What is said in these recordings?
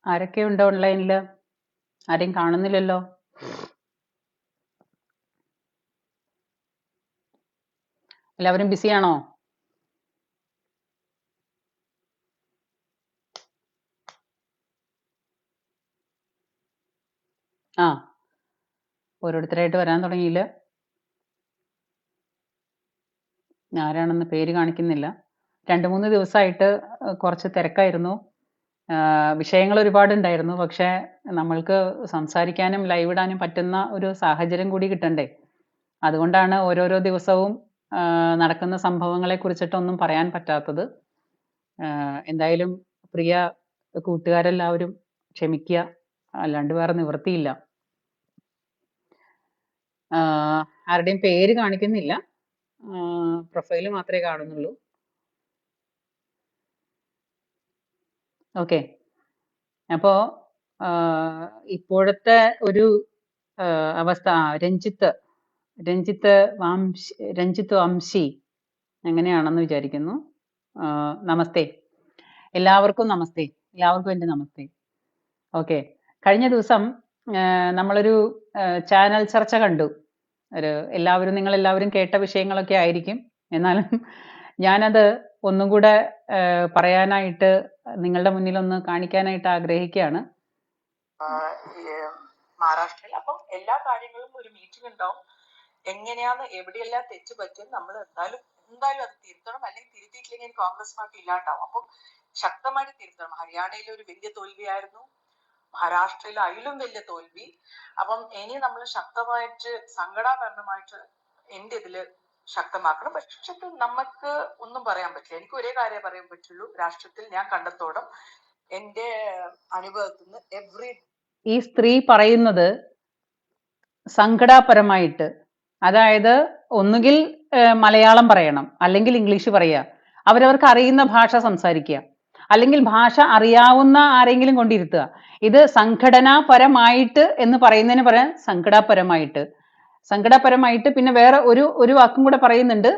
ആരൊക്കെയുണ്ട് ഓൺലൈനില്? ആരെയും കാണുന്നില്ലല്ലോ. എല്ലാവരും ബിസിയാണോ? ആ, ഓരോരുത്തരായിട്ട് വരാൻ തുടങ്ങിയില്ല. ആരാണെന്ന് പേര് കാണിക്കുന്നില്ല. 2-3 ദിവസമായിട്ട് കുറച്ച് തിരക്കായിരുന്നു. വിഷയങ്ങൾ ഒരുപാടുണ്ടായിരുന്നു. പക്ഷേ നമ്മൾക്ക് സംസാരിക്കാനും ലൈവ് ഇടാനും പറ്റുന്ന ഒരു സാഹചര്യം കൂടി കിട്ടണ്ടേ. അതുകൊണ്ടാണ് ഓരോരോ ദിവസവും നടക്കുന്ന സംഭവങ്ങളെ കുറിച്ചിട്ടൊന്നും പറയാൻ പറ്റാത്തത്. എന്തായാലും പ്രിയ കൂട്ടുകാരെല്ലാവരും ക്ഷമിക്കുക, അല്ലാണ്ട് വേറെ നിവൃത്തിയില്ല. ആരുടെയും പേര് കാണിക്കുന്നില്ല, പ്രൊഫൈല് മാത്രമേ കാണുന്നുള്ളൂ. ഓക്കെ, അപ്പോ ഇപ്പോഴത്തെ ഒരു അവസ്ഥ, രഞ്ജിത്ത് വംശി എങ്ങനെയാണെന്ന് വിചാരിക്കുന്നു. നമസ്തേ, എല്ലാവർക്കും നമസ്തേ, എല്ലാവർക്കും എൻ്റെ നമസ്തേ. ഓക്കെ, കഴിഞ്ഞ ദിവസം നമ്മളൊരു ചാനൽ ചർച്ച കണ്ടു. നിങ്ങളെല്ലാവരും കേട്ട വിഷയങ്ങളൊക്കെ ആയിരിക്കും. എന്നാലും ഞാനത് ഒന്നും കൂടെ പറയാനായിട്ട് നിങ്ങളുടെ മുന്നിൽ ഒന്ന് കാണിക്കാനായിട്ട് ആഗ്രഹിക്കുകയാണ്. മഹാരാഷ്ട്രയിൽ അപ്പം എല്ലാ കാര്യങ്ങളും ഒരു മീറ്റിംഗ് ഉണ്ടാവും. എങ്ങനെയാന്ന് എവിടെയെല്ലാം തെറ്റ് പറ്റും നമ്മൾ എന്തായാലും അത് തിരുത്തണം, അല്ലെങ്കിൽ തിരുത്തിയിട്ടില്ലെങ്കിൽ കോൺഗ്രസ് പാർട്ടി ഇല്ലാണ്ടാവും. അപ്പം ശക്തമായിട്ട് തിരുത്തണം. ഹരിയാനയിൽ ഒരു വലിയ തോൽവിയായിരുന്നു, മഹാരാഷ്ട്രയിൽ അതിലും വലിയ തോൽവി. അപ്പം ഇനി നമ്മൾ ശക്തമായിട്ട് സംഘടനാപരമായിട്ട് എന്റെ ഇതില് ശക്തമാക്കണം. പക്ഷെ നമുക്ക് ഒന്നും പറയാൻ പറ്റില്ല. എനിക്ക് ഒരേ കാര്യം പറയാൻ പറ്റുള്ളൂ. രാഷ്ട്രത്തിൽ ഞാൻ കണ്ടെത്തോളം എന്റെ അനുഭവത്തിൽ നിന്ന് ഈ സ്ത്രീ പറയുന്നത് സംഘടനാപരമായിട്ട്, അതായത് ഒന്നുകിൽ മലയാളം പറയണം, അല്ലെങ്കിൽ ഇംഗ്ലീഷ് പറയുക, അവരവർക്ക് അറിയുന്ന ഭാഷ സംസാരിക്കുക, അല്ലെങ്കിൽ ഭാഷ അറിയാവുന്ന ആരെങ്കിലും കൊണ്ടിരുത്തുക. ഇത് സംഘടനാപരമായിട്ട് എന്ന് പറയുന്നതിന് പറയാൻ സംഘടനാപരമായിട്ട് പിന്നെ വേറെ ഒരു വാക്കും കൂടെ പറയുന്നുണ്ട്.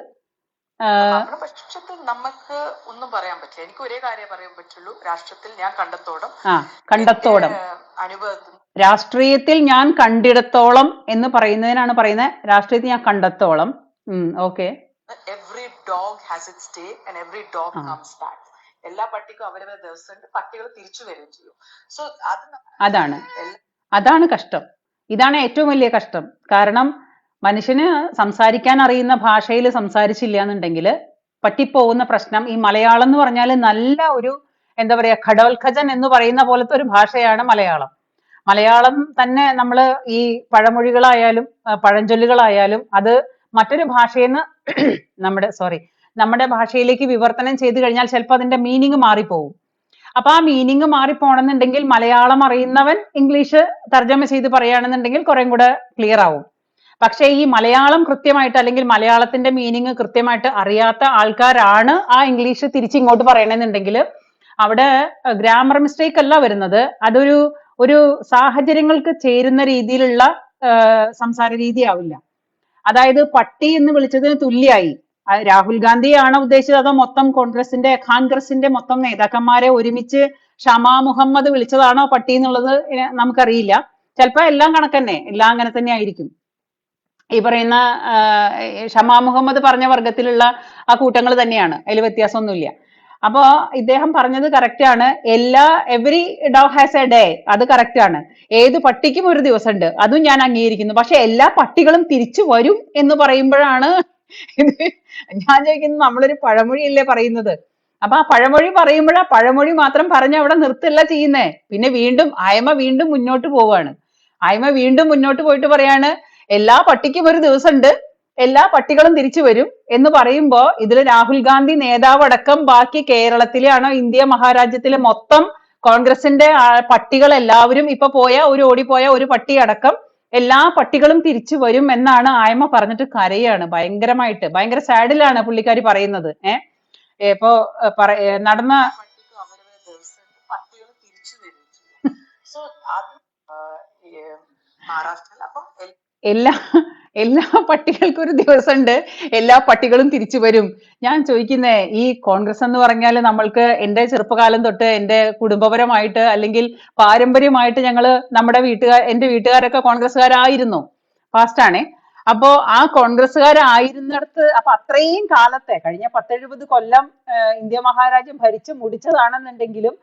പക്ഷത്തിൽ നമുക്ക് ഒന്നും പറയാൻ പറ്റില്ല. എനിക്ക് ഒരേ കാര്യം പറയാൻ പറ്റുള്ളൂ. രാഷ്ട്രത്തിൽ ഞാൻ കണ്ടെത്തോളം അനുഭവത്തിൽ രാഷ്ട്രീയത്തിൽ ഞാൻ കണ്ടിടത്തോളം എന്ന് പറയുന്നതിനാണ് പറയുന്നത്. രാഷ്ട്രീയത്തിൽ ഞാൻ കണ്ടെത്തോളം. Okay, every dog has its day and every dog comes back. എല്ലാ പട്ടിക്കും അവരവരുടെ ദിവസമുണ്ട്, പട്ടികൾ തിരിച്ചു വരികയും ചെയ്യും. സോ അതാണ് കഷ്ടം. ഇതാണ് ഏറ്റവും വലിയ കഷ്ടം. കാരണം മനുഷ്യന് സംസാരിക്കാൻ അറിയുന്ന ഭാഷയിൽ സംസാരിച്ചില്ല എന്നുണ്ടെങ്കിൽ പറ്റിപ്പോകുന്ന പ്രശ്നം. ഈ മലയാളം എന്ന് പറഞ്ഞാൽ നല്ല ഒരു എന്താ പറയാ, ഘടോത്കചൻ എന്ന് പറയുന്ന പോലത്തെ ഒരു ഭാഷയാണ് മലയാളം. മലയാളം തന്നെ നമ്മൾ ഈ പഴമൊഴികളായാലും പഴഞ്ചൊല്ലുകളായാലും അത് മറ്റൊരു ഭാഷയിൽ നിന്ന് നമ്മുടെ ഭാഷയിലേക്ക് വിവർത്തനം ചെയ്തു കഴിഞ്ഞാൽ ചിലപ്പോൾ അതിന്റെ മീനിങ് മാറിപ്പോകും. അപ്പൊ ആ മീനിങ് മാറിപ്പോണെന്നുണ്ടെങ്കിൽ മലയാളം അറിയുന്നവൻ ഇംഗ്ലീഷ് തർജ്ജമ ചെയ്ത് പറയുകയാണെന്നുണ്ടെങ്കിൽ കുറെ കൂടെ ക്ലിയർ ആവും. പക്ഷേ ഈ മലയാളം കൃത്യമായിട്ട്, അല്ലെങ്കിൽ മലയാളത്തിന്റെ മീനിങ് കൃത്യമായിട്ട് അറിയാത്ത ആൾക്കാരാണ് ആ ഇംഗ്ലീഷ് തിരിച്ചിങ്ങോട്ട് പറയണമെന്നുണ്ടെങ്കിൽ അവിടെ ഗ്രാമർ മിസ്റ്റേക്ക് അല്ല വരുന്നത്, ഒരു സാഹചര്യങ്ങൾക്ക് ചേരുന്ന രീതിയിലുള്ള സംസാര രീതി ആവില്ല. അതായത് പട്ടി എന്ന് വിളിച്ചതിന് തുല്യായി. രാഹുൽ ഗാന്ധിയാണ് ഉദ്ദേശിച്ചത് അതോ മൊത്തം കോൺഗ്രസിന്റെ മൊത്തം നേതാക്കന്മാരെ ഒരുമിച്ച് ഷമാ മുഹമ്മദ് വിളിച്ചതാണോ പട്ടി എന്നുള്ളത് നമുക്കറിയില്ല. ചിലപ്പോ എല്ലാം കണക്കന്നെ, എല്ലാം അങ്ങനെ തന്നെ ആയിരിക്കും. ഈ പറയുന്ന ഷമാ മുഹമ്മദ് പറഞ്ഞ വർഗത്തിലുള്ള ആ കൂട്ടങ്ങൾ തന്നെയാണ്, അതിൽ വ്യത്യാസമൊന്നുമില്ല. അപ്പോ ഇദ്ദേഹം പറഞ്ഞത് കറക്റ്റ് ആണ്. Every dog has A day, അത് കറക്റ്റ് ആണ്. ഏത് പട്ടിക്കും ഒരു ദിവസമുണ്ട്, അതും ഞാൻ അംഗീകരിക്കുന്നു. പക്ഷെ എല്ലാ പട്ടികളും തിരിച്ചു വരും എന്ന് പറയുമ്പോഴാണ് ഞാൻ ചോദിക്കുന്നത്, നമ്മളൊരു പഴമൊഴിയല്ലേ പറയുന്നത്. അപ്പൊ ആ പഴമൊഴി പറയുമ്പോഴാ പഴമൊഴി മാത്രം പറഞ്ഞ് അവിടെ നിർത്തല്ല ചെയ്യുന്നേ. പിന്നെ ആയമ വീണ്ടും മുന്നോട്ട് പോവാണ്. ആയമ വീണ്ടും മുന്നോട്ട് പോയിട്ട് പറയാണ്, എല്ലാ പട്ടിക്കും ഒരു ദിവസമുണ്ട്, എല്ലാ പട്ടികളും തിരിച്ചു വരും എന്ന് പറയുമ്പോ ഇതിൽ രാഹുൽ ഗാന്ധി നേതാവ് അടക്കം ബാക്കി കേരളത്തിലെ ആണോ ഇന്ത്യ മഹാരാജ്യത്തിലെ മൊത്തം കോൺഗ്രസിന്റെ പട്ടികൾ എല്ലാവരും ഇപ്പൊ ഓടിപ്പോയ ഒരു പട്ടി അടക്കം എല്ലാ പട്ടികളും തിരിച്ചു വരും എന്നാണ് ആയമ്മ പറഞ്ഞിട്ട് കരയാണ്. ഭയങ്കര സാഡിലാണ് പുള്ളിക്കാരി പറയുന്നത്. ഇപ്പോ നടന്ന മഹാരാഷ്ട്രയിൽ. അപ്പം എല്ലാ എല്ലാ പട്ടികൾക്കും ഒരു ദിവസമുണ്ട്, എല്ലാ പട്ടികളും തിരിച്ചു വരും. ഞാൻ ചോദിക്കുന്നേ, ഈ കോൺഗ്രസ് എന്ന് പറഞ്ഞാൽ നമ്മൾക്ക് എന്റെ ചെറുപ്പകാലം തൊട്ട് എന്റെ കുടുംബപരമായിട്ട് അല്ലെങ്കിൽ പാരമ്പര്യമായിട്ട് നമ്മുടെ എന്റെ വീട്ടുകാരൊക്കെ കോൺഗ്രസ്സുകാരായിരുന്നു. ഫാസ്റ്റ് ആണേ. അപ്പോ ആ കോൺഗ്രസ്സുകാരായിരുന്നിടത്ത് അപ്പൊ അത്രയും കാലത്തെ കഴിഞ്ഞ 10-70 കൊല്ലം ഇന്ത്യ മഹാരാജ്യം ഭരിച്ചു മുടിച്ചതാണെന്നുണ്ടെങ്കിലും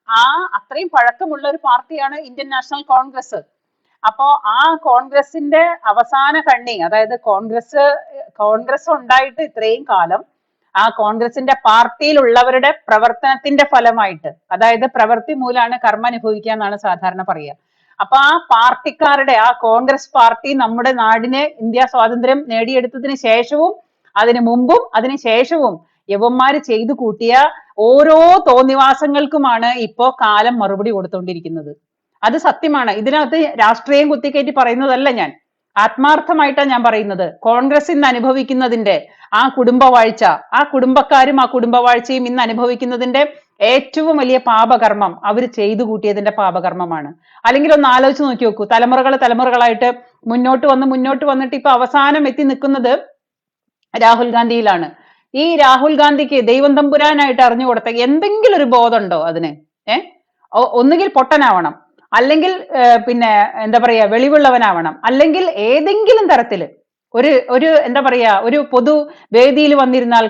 ആ അത്രയും പഴക്കമുള്ള ഒരു പാർട്ടിയാണ് ഇന്ത്യൻ നാഷണൽ കോൺഗ്രസ്. അപ്പോ ആ കോൺഗ്രസിന്റെ അവസാന കണ്ണി, അതായത് കോൺഗ്രസ് ഉണ്ടായിട്ട് ഇത്രയും കാലം ആ കോൺഗ്രസിന്റെ പാർട്ടിയിലുള്ളവരുടെ പ്രവർത്തനത്തിന്റെ ഫലമായിട്ട്, അതായത് പ്രവൃത്തി മൂലമാണ് കർമ്മ അനുഭവിക്കുക എന്നാണ് സാധാരണ പറയുക. അപ്പൊ ആ പാർട്ടിക്കാരുടെ, ആ കോൺഗ്രസ് പാർട്ടി നമ്മുടെ നാടിന് ഇന്ത്യ സ്വാതന്ത്ര്യം നേടിയെടുത്തതിന് ശേഷവും അതിനു മുമ്പും അതിന് ശേഷവും യവന്മാര് ചെയ്തു കൂട്ടിയ ഓരോ തോന്നിവാസങ്ങൾക്കുമാണ് ഇപ്പോ കാലം മറുപടി കൊടുത്തുകൊണ്ടിരിക്കുന്നത്. അത് സത്യമാണ്. ഇതിനകത്ത് രാഷ്ട്രീയം കുത്തിക്കയറ്റി പറയുന്നതല്ല ഞാൻ, ആത്മാർത്ഥമായിട്ടാണ് ഞാൻ പറയുന്നത്. കോൺഗ്രസ് ഇന്ന് അനുഭവിക്കുന്നതിന്റെ ആ കുടുംബവാഴ്ച, ആ കുടുംബക്കാരും ആ കുടുംബവാഴ്ചയും ഇന്ന് അനുഭവിക്കുന്നതിന്റെ ഏറ്റവും വലിയ പാപകർമ്മം അവർ ചെയ്തു കൂട്ടിയതിന്റെ പാപകർമ്മമാണ്. അല്ലെങ്കിൽ ഒന്ന് ആലോചിച്ച് നോക്കി നോക്കൂ, തലമുറകളായിട്ട് മുന്നോട്ട് വന്നിട്ട് ഇപ്പൊ അവസാനം എത്തി നിൽക്കുന്നത് രാഹുൽ ഗാന്ധിയിലാണ്. ഈ രാഹുൽ ഗാന്ധിക്ക് ദൈവം തമ്പുരാനായിട്ട് അറിഞ്ഞു കൊടുത്ത എന്തെങ്കിലും ഒരു ബോധമുണ്ടോ അതിന്? ഒന്നുകിൽ പൊട്ടനാവണം, അല്ലെങ്കിൽ പിന്നെ എന്താ പറയാ വെളിവുള്ളവനാവണം, അല്ലെങ്കിൽ ഏതെങ്കിലും തരത്തില് ഒരു എന്താ പറയാ ഒരു പൊതു വേദിയിൽ വന്നിരുന്നാൽ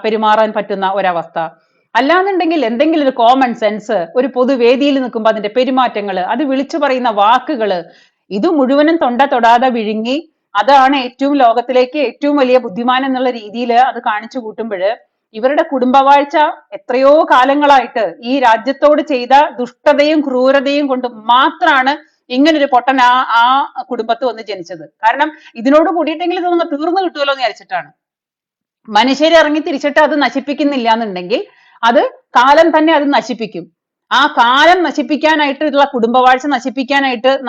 പെരുമാറാൻ പറ്റുന്ന ഒരവസ്ഥ, അല്ലാന്നുണ്ടെങ്കിൽ എന്തെങ്കിലും ഒരു കോമൺ സെൻസ്, ഒരു പൊതുവേദിയിൽ നിൽക്കുമ്പോൾ അതിന്റെ പെരുമാറ്റങ്ങള്, അത് വിളിച്ചു പറയുന്ന വാക്കുകള്, ഇത് മുഴുവനും തൊടാതെ വിഴുങ്ങി അതാണ് ലോകത്തിലേക്ക് ഏറ്റവും വലിയ ബുദ്ധിമാൻ എന്നുള്ള രീതിയിൽ അത് കാണിച്ചു കൂട്ടുമ്പോൾ ഇവരുടെ കുടുംബവാഴ്ച എത്രയോ കാലങ്ങളായിട്ട് ഈ രാജ്യത്തോട് ചെയ്ത ദുഷ്ടതയും ക്രൂരതയും കൊണ്ട് മാത്രമാണ് ഇങ്ങനൊരു പൊട്ടൻ ആ കുടുംബത്ത് വന്ന് ജനിച്ചത്. കാരണം ഇതിനോട് കൂടിയിട്ടെങ്കിലും ഇതൊന്ന് തീർന്നു കിട്ടുമല്ലോ എന്ന് വിചാരിച്ചിട്ടാണ്. മനുഷ്യരെ ഇറങ്ങി തിരിച്ചിട്ട് അത് നശിപ്പിക്കുന്നില്ല എന്നുണ്ടെങ്കിൽ അത് കാലം തന്നെ അത് നശിപ്പിക്കും. ആ കാലം നശിപ്പിക്കാനായിട്ടുള്ള കുടുംബവാഴ്ച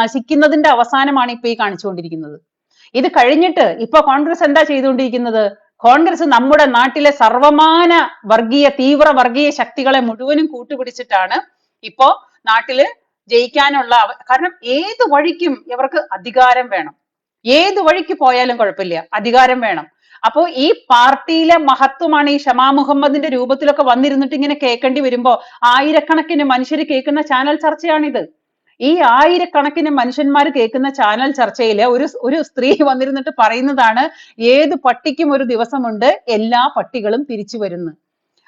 നശിക്കുന്നതിന്റെ അവസാനമാണ് ഇപ്പൊ ഈ കാണിച്ചുകൊണ്ടിരിക്കുന്നത്. ഇത് കഴിഞ്ഞിട്ട് ഇപ്പൊ കോൺഗ്രസ് എന്താ ചെയ്തുകൊണ്ടിരിക്കുന്നത്? കോൺഗ്രസ് നമ്മുടെ നാട്ടിലെ സർവമാന തീവ്ര വർഗീയ ശക്തികളെ മുഴുവനും കൂട്ടുപിടിച്ചിട്ടാണ് ഇപ്പോ നാട്ടില് ജയിക്കാനുള്ള കാരണം ഏത് വഴിക്കും ഇവർക്ക് അധികാരം വേണം. ഏത് വഴിക്ക് പോയാലും കുഴപ്പമില്ല, അധികാരം വേണം. അപ്പോ ഈ പാർട്ടിയിലെ മഹത്വമാണ് ഈ ഷമാ മുഹമ്മദിന്റെ രൂപത്തിലൊക്കെ വന്നിരുന്നിട്ട് ഇങ്ങനെ കേൾക്കേണ്ടി വരുമ്പോ ആയിരക്കണക്കിന് മനുഷ്യർ കേൾക്കുന്ന ചാനൽ ചർച്ചയാണിത്. ഈ ആയിരക്കണക്കിന് മനുഷ്യന്മാർ കേൾക്കുന്ന ചാനൽ ചർച്ചയിൽ ഒരു സ്ത്രീ വന്നിരുന്നിട്ട് പറയുന്നതാണ്, ഏത് പട്ടിക്കും ഒരു ദിവസമുണ്ട്, എല്ലാ പട്ടികളും തിരിച്ചു വരുന്നു.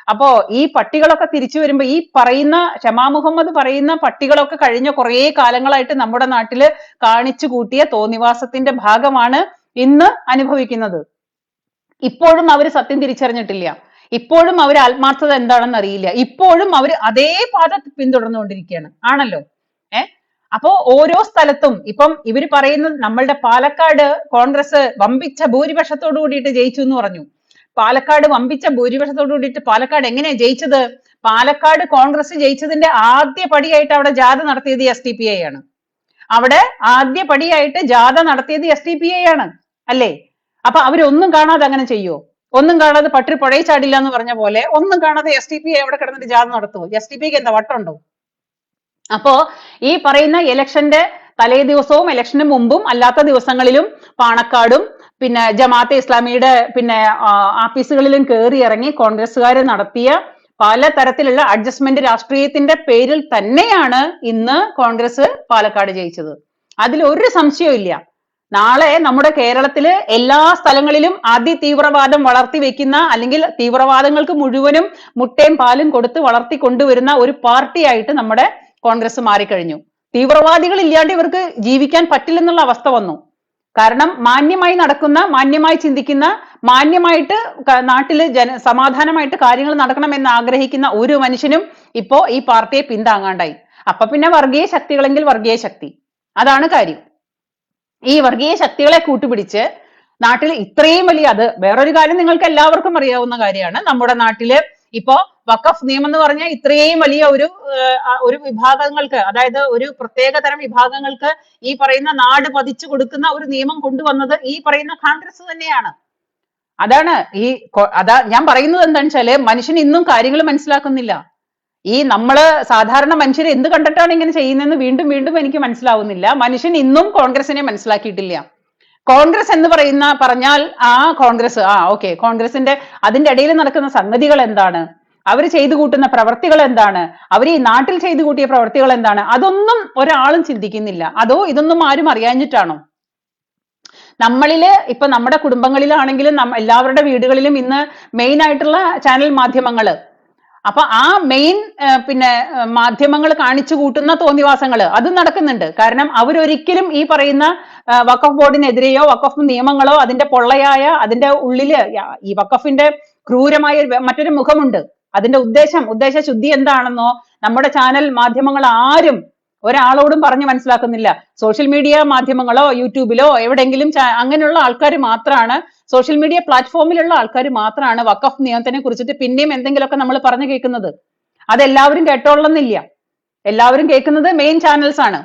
അപ്പോ ഈ പട്ടികളൊക്കെ തിരിച്ചു വരുമ്പോ ഈ പറയുന്ന ഷമാ മുഹമ്മദ് പറയുന്ന പട്ടികളൊക്കെ കഴിഞ്ഞ കുറേ കാലങ്ങളായിട്ട് നമ്മുടെ നാട്ടില് കാണിച്ചു കൂട്ടിയ തോന്നിവാസത്തിന്റെ ഭാഗമാണ് ഇന്ന് അനുഭവിക്കുന്നത്. ഇപ്പോഴും അവര് സത്യം തിരിച്ചറിഞ്ഞിട്ടില്ല. ഇപ്പോഴും അവര് ആത്മാർത്ഥത എന്താണെന്ന് അറിയില്ല. ഇപ്പോഴും അവർ അതേ പാത പിന്തുടർന്നുകൊണ്ടിരിക്കുകയാണ്. ആണല്ലോ. അപ്പോ ഓരോ സ്ഥലത്തും ഇപ്പം ഇവര് പറയുന്നത് നമ്മളുടെ പാലക്കാട് കോൺഗ്രസ് വമ്പിച്ച ഭൂരിപക്ഷത്തോടു കൂടിയിട്ട് ജയിച്ചു എന്ന് പറഞ്ഞു. പാലക്കാട് വമ്പിച്ച ഭൂരിപക്ഷത്തോടു കൂടിയിട്ട് പാലക്കാട് എങ്ങനെയാ ജയിച്ചത്? പാലക്കാട് കോൺഗ്രസ് ജയിച്ചതിന്റെ ആദ്യ പടിയായിട്ട് അവിടെ ജാഥ നടത്തിയത് SDPI ആണ്. അവിടെ ആദ്യ പടിയായിട്ട് ജാഥ നടത്തിയത് SDPI ആണ് അല്ലേ? അപ്പൊ അവരൊന്നും കാണാതെ അങ്ങനെ ചെയ്യോ? ഒന്നും കാണാതെ പട്ടി പുഴയിൽ ചാടില്ല എന്ന് പറഞ്ഞ പോലെ ഒന്നും കാണാതെ SDPI അവിടെ കിടന്നിട്ട് ജാഥ നടത്തുമോ? SDPIക്ക് എന്താ വട്ടുണ്ടോ? അപ്പോ ഈ പറയുന്ന ഇലക്ഷന്റെ തലേ ദിവസവും ഇലക്ഷന് മുമ്പും അല്ലാത്ത ദിവസങ്ങളിലും പാണക്കാടും പിന്നെ ജമാഅത്തെ ഇസ്ലാമിയുടെ ആഫീസുകളിലും കയറി ഇറങ്ങി കോൺഗ്രസ്സുകാർ നടത്തിയ പല തരത്തിലുള്ള അഡ്ജസ്റ്റ്മെന്റ് രാഷ്ട്രീയത്തിന്റെ പേരിൽ തന്നെയാണ് ഇന്ന് കോൺഗ്രസ് പാലക്കാട് ജയിച്ചത്. അതിൽ ഒരു സംശയവും ഇല്ല. നാളെ നമ്മുടെ കേരളത്തില് എല്ലാ സ്ഥലങ്ങളിലും അതിതീവ്രവാദം വളർത്തി വെക്കുന്ന അല്ലെങ്കിൽ തീവ്രവാദങ്ങൾക്ക് മുഴുവനും മുട്ടയും പാലും കൊടുത്ത് വളർത്തി കൊണ്ടുവരുന്ന ഒരു പാർട്ടിയായിട്ട് നമ്മുടെ കോൺഗ്രസ് മാറിക്കഴിഞ്ഞു. തീവ്രവാദികൾ ഇല്ലാണ്ട് ഇവർക്ക് ജീവിക്കാൻ പറ്റില്ലെന്നുള്ള അവസ്ഥ വന്നു. കാരണം മാന്യമായി നടക്കുന്ന, മാന്യമായി ചിന്തിക്കുന്ന, മാന്യമായിട്ട് നാട്ടില് സമാധാനമായിട്ട് കാര്യങ്ങൾ നടക്കണമെന്ന് ആഗ്രഹിക്കുന്ന ഒരു മനുഷ്യനും ഇപ്പോ ഈ പാർട്ടിയെ പിന്താങ്ങാണ്ടായി. അപ്പൊ പിന്നെ വർഗീയ ശക്തികളെങ്കിൽ വർഗീയ ശക്തി, അതാണ് കാര്യം. ഈ വർഗീയ ശക്തികളെ കൂട്ടുപിടിച്ച് നാട്ടിൽ ഇത്രയും വലിയ, അത് വേറൊരു കാര്യം നിങ്ങൾക്ക് എല്ലാവർക്കും അറിയാവുന്ന കാര്യമാണ്. നമ്മുടെ നാട്ടില് ഇപ്പോ വഖഫ് നിയമം എന്ന് പറഞ്ഞാൽ ഇത്രയും വലിയ ഒരു വിഭാഗങ്ങൾക്ക്, അതായത് ഒരു പ്രത്യേക തരം വിഭാഗങ്ങൾക്ക് ഈ പറയുന്ന നാട് പതിച്ചു കൊടുക്കുന്ന ഒരു നിയമം കൊണ്ടുവന്നത് ഈ പറയുന്ന കോൺഗ്രസ് തന്നെയാണ്. അതാ ഞാൻ പറയുന്നത് എന്താണെന്ന് വെച്ചാല് മനുഷ്യൻ ഇന്നും കാര്യങ്ങൾ മനസ്സിലാക്കുന്നില്ല. ഈ നമ്മള് സാധാരണ മനുഷ്യർ എന്ത് കണ്ടിട്ടാണ് ഇങ്ങനെ ചെയ്യുന്നതെന്ന് വീണ്ടും വീണ്ടും എനിക്ക് മനസ്സിലാവുന്നില്ല. മനുഷ്യൻ ഇന്നും കോൺഗ്രസിനെ മനസ്സിലാക്കിയിട്ടില്ല. കോൺഗ്രസ് എന്ന് പറഞ്ഞാൽ കോൺഗ്രസ് ഓക്കെ, കോൺഗ്രസിന്റെ അതിന്റെ ഇടയിൽ നടക്കുന്ന സംഗതികൾ എന്താണ്, അവർ ചെയ്തു കൂട്ടുന്ന പ്രവർത്തികൾ എന്താണ്, അവർ ഈ നാട്ടിൽ ചെയ്തു കൂട്ടിയ പ്രവർത്തികൾ എന്താണ്, അതൊന്നും ഒരാളും ചിന്തിക്കുന്നില്ല. അതോ ഇതൊന്നും ആരും അറിയാഞ്ഞിട്ടാണോ? നമ്മളില് ഇപ്പൊ നമ്മുടെ കുടുംബങ്ങളിലാണെങ്കിലും എല്ലാവരുടെ വീടുകളിലും ഇന്ന് മെയിൻ ആയിട്ടുള്ള ചാനൽ മാധ്യമങ്ങള്, അപ്പൊ ആ മെയിൻ മാധ്യമങ്ങൾ കാണിച്ചു കൂട്ടുന്ന തോന്നിവാസങ്ങൾ അതും നടക്കുന്നുണ്ട്. കാരണം അവരൊരിക്കലും ഈ പറയുന്ന വഖഫ് ബോർഡിനെതിരെയോ വഖഫ് നിയമങ്ങളോ അതിന്റെ പൊള്ളയായ അതിന്റെ ഉള്ളില് ഈ വഖഫിന്റെ ക്രൂരമായ മറ്റൊരു മുഖമുണ്ട്. അതിന്റെ ഉദ്ദേശ ശുദ്ധി എന്താണെന്നോ നമ്മുടെ ചാനൽ മാധ്യമങ്ങൾ ആരും ഒരാളോടും പറഞ്ഞു മനസ്സിലാക്കുന്നില്ല. സോഷ്യൽ മീഡിയ മാധ്യമങ്ങളോ യൂട്യൂബിലോ എവിടെയെങ്കിലും അങ്ങനെയുള്ള ആൾക്കാർ മാത്രമാണ്, സോഷ്യൽ മീഡിയ പ്ലാറ്റ്ഫോമിലുള്ള ആൾക്കാർ മാത്രമാണ് വഖഫ് നിയമത്തിനെ കുറിച്ചിട്ട് പിന്നെയും എന്തെങ്കിലുമൊക്കെ നമ്മൾ പറഞ്ഞു കേൾക്കുന്നത്. അതെല്ലാവരും കേട്ടോളന്നില്ല. എല്ലാവരും കേൾക്കുന്നത് മെയിൻ ചാനൽസ് ആണ്.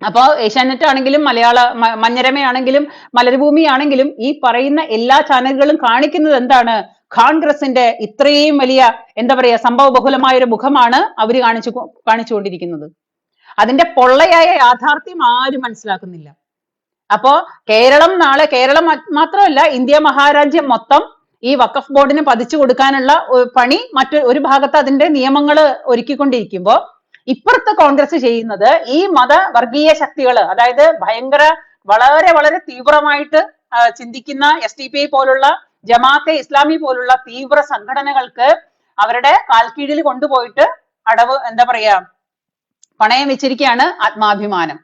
അപ്പോ ഏഷ്യാനെറ്റ് ആണെങ്കിലും മഞ്ഞരമയാണെങ്കിലും മലർഭൂമി ആണെങ്കിലും ഈ പറയുന്ന എല്ലാ ചാനലുകളും കാണിക്കുന്നത് എന്താണ്? കോൺഗ്രസിന്റെ ഇത്രയും വലിയ എന്താ പറയാ സംഭവ ബഹുലമായ ഒരു മുഖമാണ് അവര് കാണിച്ചുകൊണ്ടിരിക്കുന്നത്. അതിന്റെ പൊള്ളയായ യാഥാർത്ഥ്യം ആരും മനസ്സിലാക്കുന്നില്ല. അപ്പോ കേരളം മാത്രമല്ല, ഇന്ത്യ മഹാരാജ്യം മൊത്തം ഈ വഖഫ് ബോർഡിന് പതിച്ചു കൊടുക്കാനുള്ള പണി ഒരു ഭാഗത്ത് അതിന്റെ നിയമങ്ങൾ ഒരുക്കിക്കൊണ്ടിരിക്കുമ്പോ ഇപ്പുറത്ത് കോൺഗ്രസ് ചെയ്യുന്നത് ഈ വർഗീയ ശക്തികള്, അതായത് വളരെ വളരെ തീവ്രമായിട്ട് ചിന്തിക്കുന്ന SDPI പോലുള്ള ജമാഅത്തെ ഇസ്ലാമി പോലുള്ള തീവ്ര സംഘടനകൾക്ക് അവരുടെ കാൽക്കീഴിൽ കൊണ്ടുപോയിട്ട് പണയം വെച്ചിരിക്കുകയാണ് ആത്മാഭിമാനം.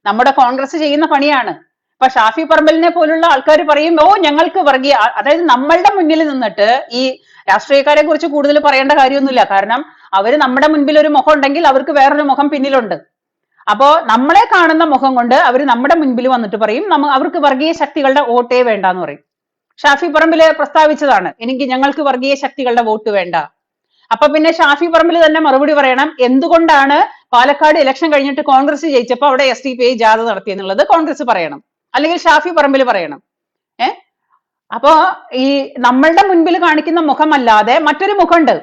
നമ്മുടെ കോൺഗ്രസ് ചെയ്യുന്ന പണിയാണ്. ഇപ്പൊ ഷാഫി പറമ്പലിനെ പോലുള്ള ആൾക്കാർ പറയും ഞങ്ങൾക്ക് വർഗീയ, അതായത് നമ്മളുടെ മുന്നിൽ നിന്നിട്ട് ഈ രാഷ്ട്രീയക്കാരെ കുറിച്ച് കൂടുതൽ പറയേണ്ട കാര്യമൊന്നുമില്ല. കാരണം അവര് നമ്മുടെ മുൻപിൽ ഒരു മുഖം ഉണ്ടെങ്കിൽ അവർക്ക് വേറൊരു മുഖം പിന്നിലുണ്ട്. അപ്പോ നമ്മളെ കാണുന്ന മുഖം കൊണ്ട് അവര് നമ്മുടെ മുൻപിൽ വന്നിട്ട് പറയും അവർക്ക് വർഗീയ ശക്തികളുടെ വോട്ടേ വേണ്ടെന്ന് പറയും. ഷാഫി പറമ്പില് പ്രസ്താവിച്ചതാണ്, ഞങ്ങൾക്ക് വർഗീയ ശക്തികളുടെ വോട്ട് വേണ്ട. അപ്പൊ പിന്നെ ഷാഫി പറമ്പിൽ തന്നെ മറുപടി പറയണം, എന്തുകൊണ്ടാണ് പാലക്കാട് ഇലക്ഷൻ കഴിഞ്ഞിട്ട് കോൺഗ്രസ് ജയിച്ചപ്പോ അവിടെ SDPI ജാഥ നടത്തിയെന്നുള്ളത് കോൺഗ്രസ് പറയണം, അല്ലെങ്കിൽ ഷാഫി പറമ്പിൽ പറയണം. അപ്പോ ഈ നമ്മളുടെ മുൻപിൽ കാണിക്കുന്ന മുഖമല്ലാതെ മറ്റൊരു മുഖമുണ്ട്.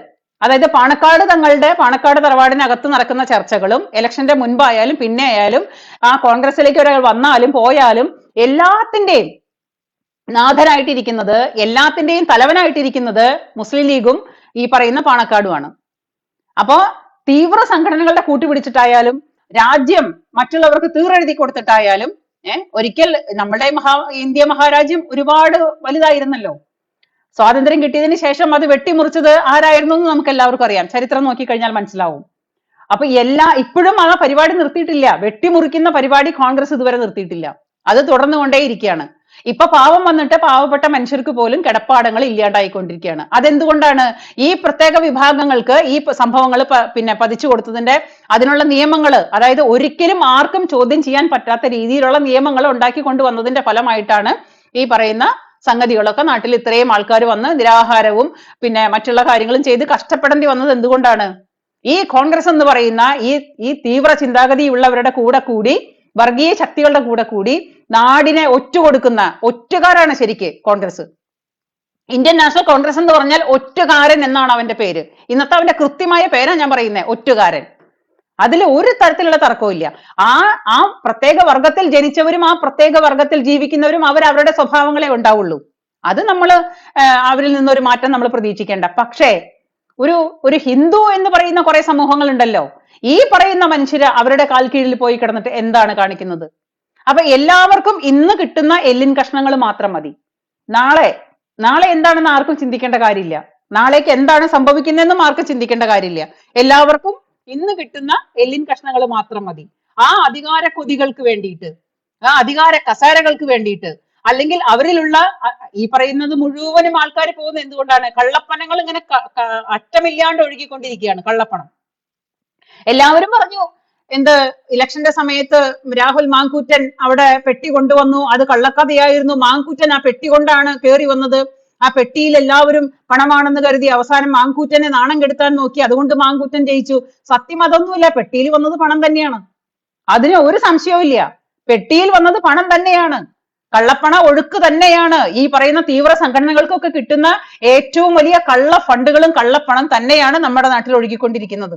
അതായത് പാണക്കാട് തറവാടിനകത്ത് നടക്കുന്ന ചർച്ചകളും ഇലക്ഷന്റെ മുൻപായാലും പിന്നെ ആയാലും കോൺഗ്രസിലേക്ക് ഒരാൾ വന്നാലും പോയാലും എല്ലാത്തിന്റെയും നാഥനായിട്ടിരിക്കുന്നത്, എല്ലാത്തിന്റെയും തലവനായിട്ടിരിക്കുന്നത് മുസ്ലിം ലീഗും ഈ പറയുന്ന പാണക്കാടുമാണ്. അപ്പോ തീവ്ര സംഘടനകളുടെ കൂട്ടുപിടിച്ചിട്ടായാലും രാജ്യം മറ്റുള്ളവർക്ക് തീറെഴുതി കൊടുത്തിട്ടായാലും ഒരിക്കൽ നമ്മുടെ ഇന്ത്യ മഹാരാജ്യം ഒരുപാട് വലുതായിരുന്നല്ലോ. സ്വാതന്ത്ര്യം കിട്ടിയതിന് ശേഷം അത് വെട്ടിമുറിച്ചത് ആരായിരുന്നു എന്ന് നമുക്ക് എല്ലാവർക്കും അറിയാം. ചരിത്രം നോക്കിക്കഴിഞ്ഞാൽ മനസ്സിലാവും. അപ്പൊ ഇപ്പോഴും ആ പരിപാടി നിർത്തിയിട്ടില്ല. വെട്ടിമുറിക്കുന്ന പരിപാടി കോൺഗ്രസ് ഇതുവരെ നിർത്തിയിട്ടില്ല. അത് തുടർന്നുകൊണ്ടേയിരിക്കുകയാണ്. ഇപ്പൊ പാവം വന്നിട്ട് പാവപ്പെട്ട മനുഷ്യർക്ക് പോലും കിടപ്പാടങ്ങൾ ഇല്ലാണ്ടായിക്കൊണ്ടിരിക്കുകയാണ്. അതെന്തുകൊണ്ടാണ്? ഈ പ്രത്യേക വിഭാഗങ്ങൾക്ക് ഈ സംഭവങ്ങൾ പതിച്ചു കൊടുത്തതിന്റെ അതിനുള്ള നിയമങ്ങൾ, അതായത് ഒരിക്കലും ആർക്കും ചോദ്യം ചെയ്യാൻ പറ്റാത്ത രീതിയിലുള്ള നിയമങ്ങൾ ഉണ്ടാക്കി കൊണ്ടുവന്നതിന്റെ ഫലമായിട്ടാണ് ഈ പറയുന്ന സംഗതികളൊക്കെ നാട്ടിൽ ഇത്രയും ആൾക്കാർ വന്ന് നിരാഹാരവും മറ്റുള്ള കാര്യങ്ങളും ചെയ്ത് കഷ്ടപ്പെടേണ്ടി വന്നത് എന്തുകൊണ്ടാണ്? ഈ കോൺഗ്രസ് എന്ന് പറയുന്ന ഈ തീവ്ര ചിന്താഗതിയുള്ളവരുടെ കൂടെ കൂടി, വർഗീയ ശക്തികളുടെ കൂടെ കൂടി നാടിനെ ഒറ്റുകൊടുക്കുന്ന ഒറ്റുകാരാണ് ശരിക്ക് കോൺഗ്രസ്. ഇന്ത്യൻ നാഷണൽ കോൺഗ്രസ് എന്ന് പറഞ്ഞാൽ ഒറ്റുകാരൻ എന്നാണ് അവന്റെ പേര്. ഇന്നത്തെ അവന്റെ കൃത്യമായ പേരാണ് ഞാൻ പറയുന്നത്, ഒറ്റുകാരൻ. അതിൽ ഒരു തരത്തിലുള്ള തർക്കവും ഇല്ല. ആ പ്രത്യേക വർഗത്തിൽ ജനിച്ചവരും ആ പ്രത്യേക വർഗത്തിൽ ജീവിക്കുന്നവരും അവരവരുടെ സ്വഭാവങ്ങളെ ഉണ്ടാവുള്ളൂ. അത് അവരിൽ നിന്നൊരു മാറ്റം നമ്മൾ പ്രതീക്ഷിക്കേണ്ട. പക്ഷേ ഒരു ഹിന്ദു എന്ന് പറയുന്ന കുറെ സമൂഹങ്ങൾ ഉണ്ടല്ലോ, ഈ പറയുന്ന മനുഷ്യര് അവരുടെ കാൽ കീഴിൽ പോയി കിടന്നിട്ട് എന്താണ് കാണിക്കുന്നത്? അപ്പൊ എല്ലാവർക്കും ഇന്ന് കിട്ടുന്ന എല്ലിൻ കഷ്ണങ്ങൾ മാത്രം മതി. നാളെ എന്താണെന്ന് ആർക്കും ചിന്തിക്കേണ്ട കാര്യമില്ല. നാളേക്ക് എന്താണ് സംഭവിക്കുന്നതെന്നും ആർക്കും ചിന്തിക്കേണ്ട കാര്യമില്ല. എല്ലാവർക്കും ഇന്ന് കിട്ടുന്ന എല്ലിൻ കഷ്ണങ്ങൾ മാത്രം മതി. ആ അധികാര കൊതികൾക്ക് വേണ്ടിയിട്ട്, ആ അധികാര കസാരകൾക്ക് വേണ്ടിയിട്ട്, അല്ലെങ്കിൽ അവരിലുള്ള ഈ പറയുന്നത് മുഴുവനും ആൾക്കാർ പോകുന്നത് എന്തുകൊണ്ടാണ്? കള്ളപ്പണങ്ങൾ ഇങ്ങനെ അറ്റമില്ലാണ്ട് ഒഴുകിക്കൊണ്ടിരിക്കുകയാണ്. കള്ളപ്പണം എല്ലാവരും പറഞ്ഞു, ഇലക്ഷന്റെ സമയത്ത് രാഹുൽ മാങ്കൂറ്റൻ അവിടെ പെട്ടി കൊണ്ടുവന്നു, അത് കള്ളക്കഥയായിരുന്നു. മാങ്കൂറ്റൻ ആ പെട്ടി കൊണ്ടാണ് കയറി വന്നത്. ആ പെട്ടിയിൽ എല്ലാവരും പണമാണെന്ന് കരുതി അവസാനം മാങ്കൂറ്റനെ നാണം കെടുത്താൻ നോക്കി, അതുകൊണ്ട് മാങ്കൂറ്റൻ ജയിച്ചു. സത്യം അതൊന്നുമില്ല, പെട്ടിയിൽ വന്നത് പണം തന്നെയാണ്. അതിന് ഒരു സംശയവും ഇല്ല. പെട്ടിയിൽ വന്നത് പണം തന്നെയാണ്. കള്ളപ്പണ ഒഴുക്ക് തന്നെയാണ് ഈ പറയുന്ന തീവ്ര സംഘടനകൾക്കൊക്കെ കിട്ടുന്ന ഏറ്റവും വലിയ കള്ള ഫണ്ടുകളും കള്ളപ്പണം തന്നെയാണ് നമ്മുടെ നാട്ടിൽ ഒഴുകിക്കൊണ്ടിരിക്കുന്നത്.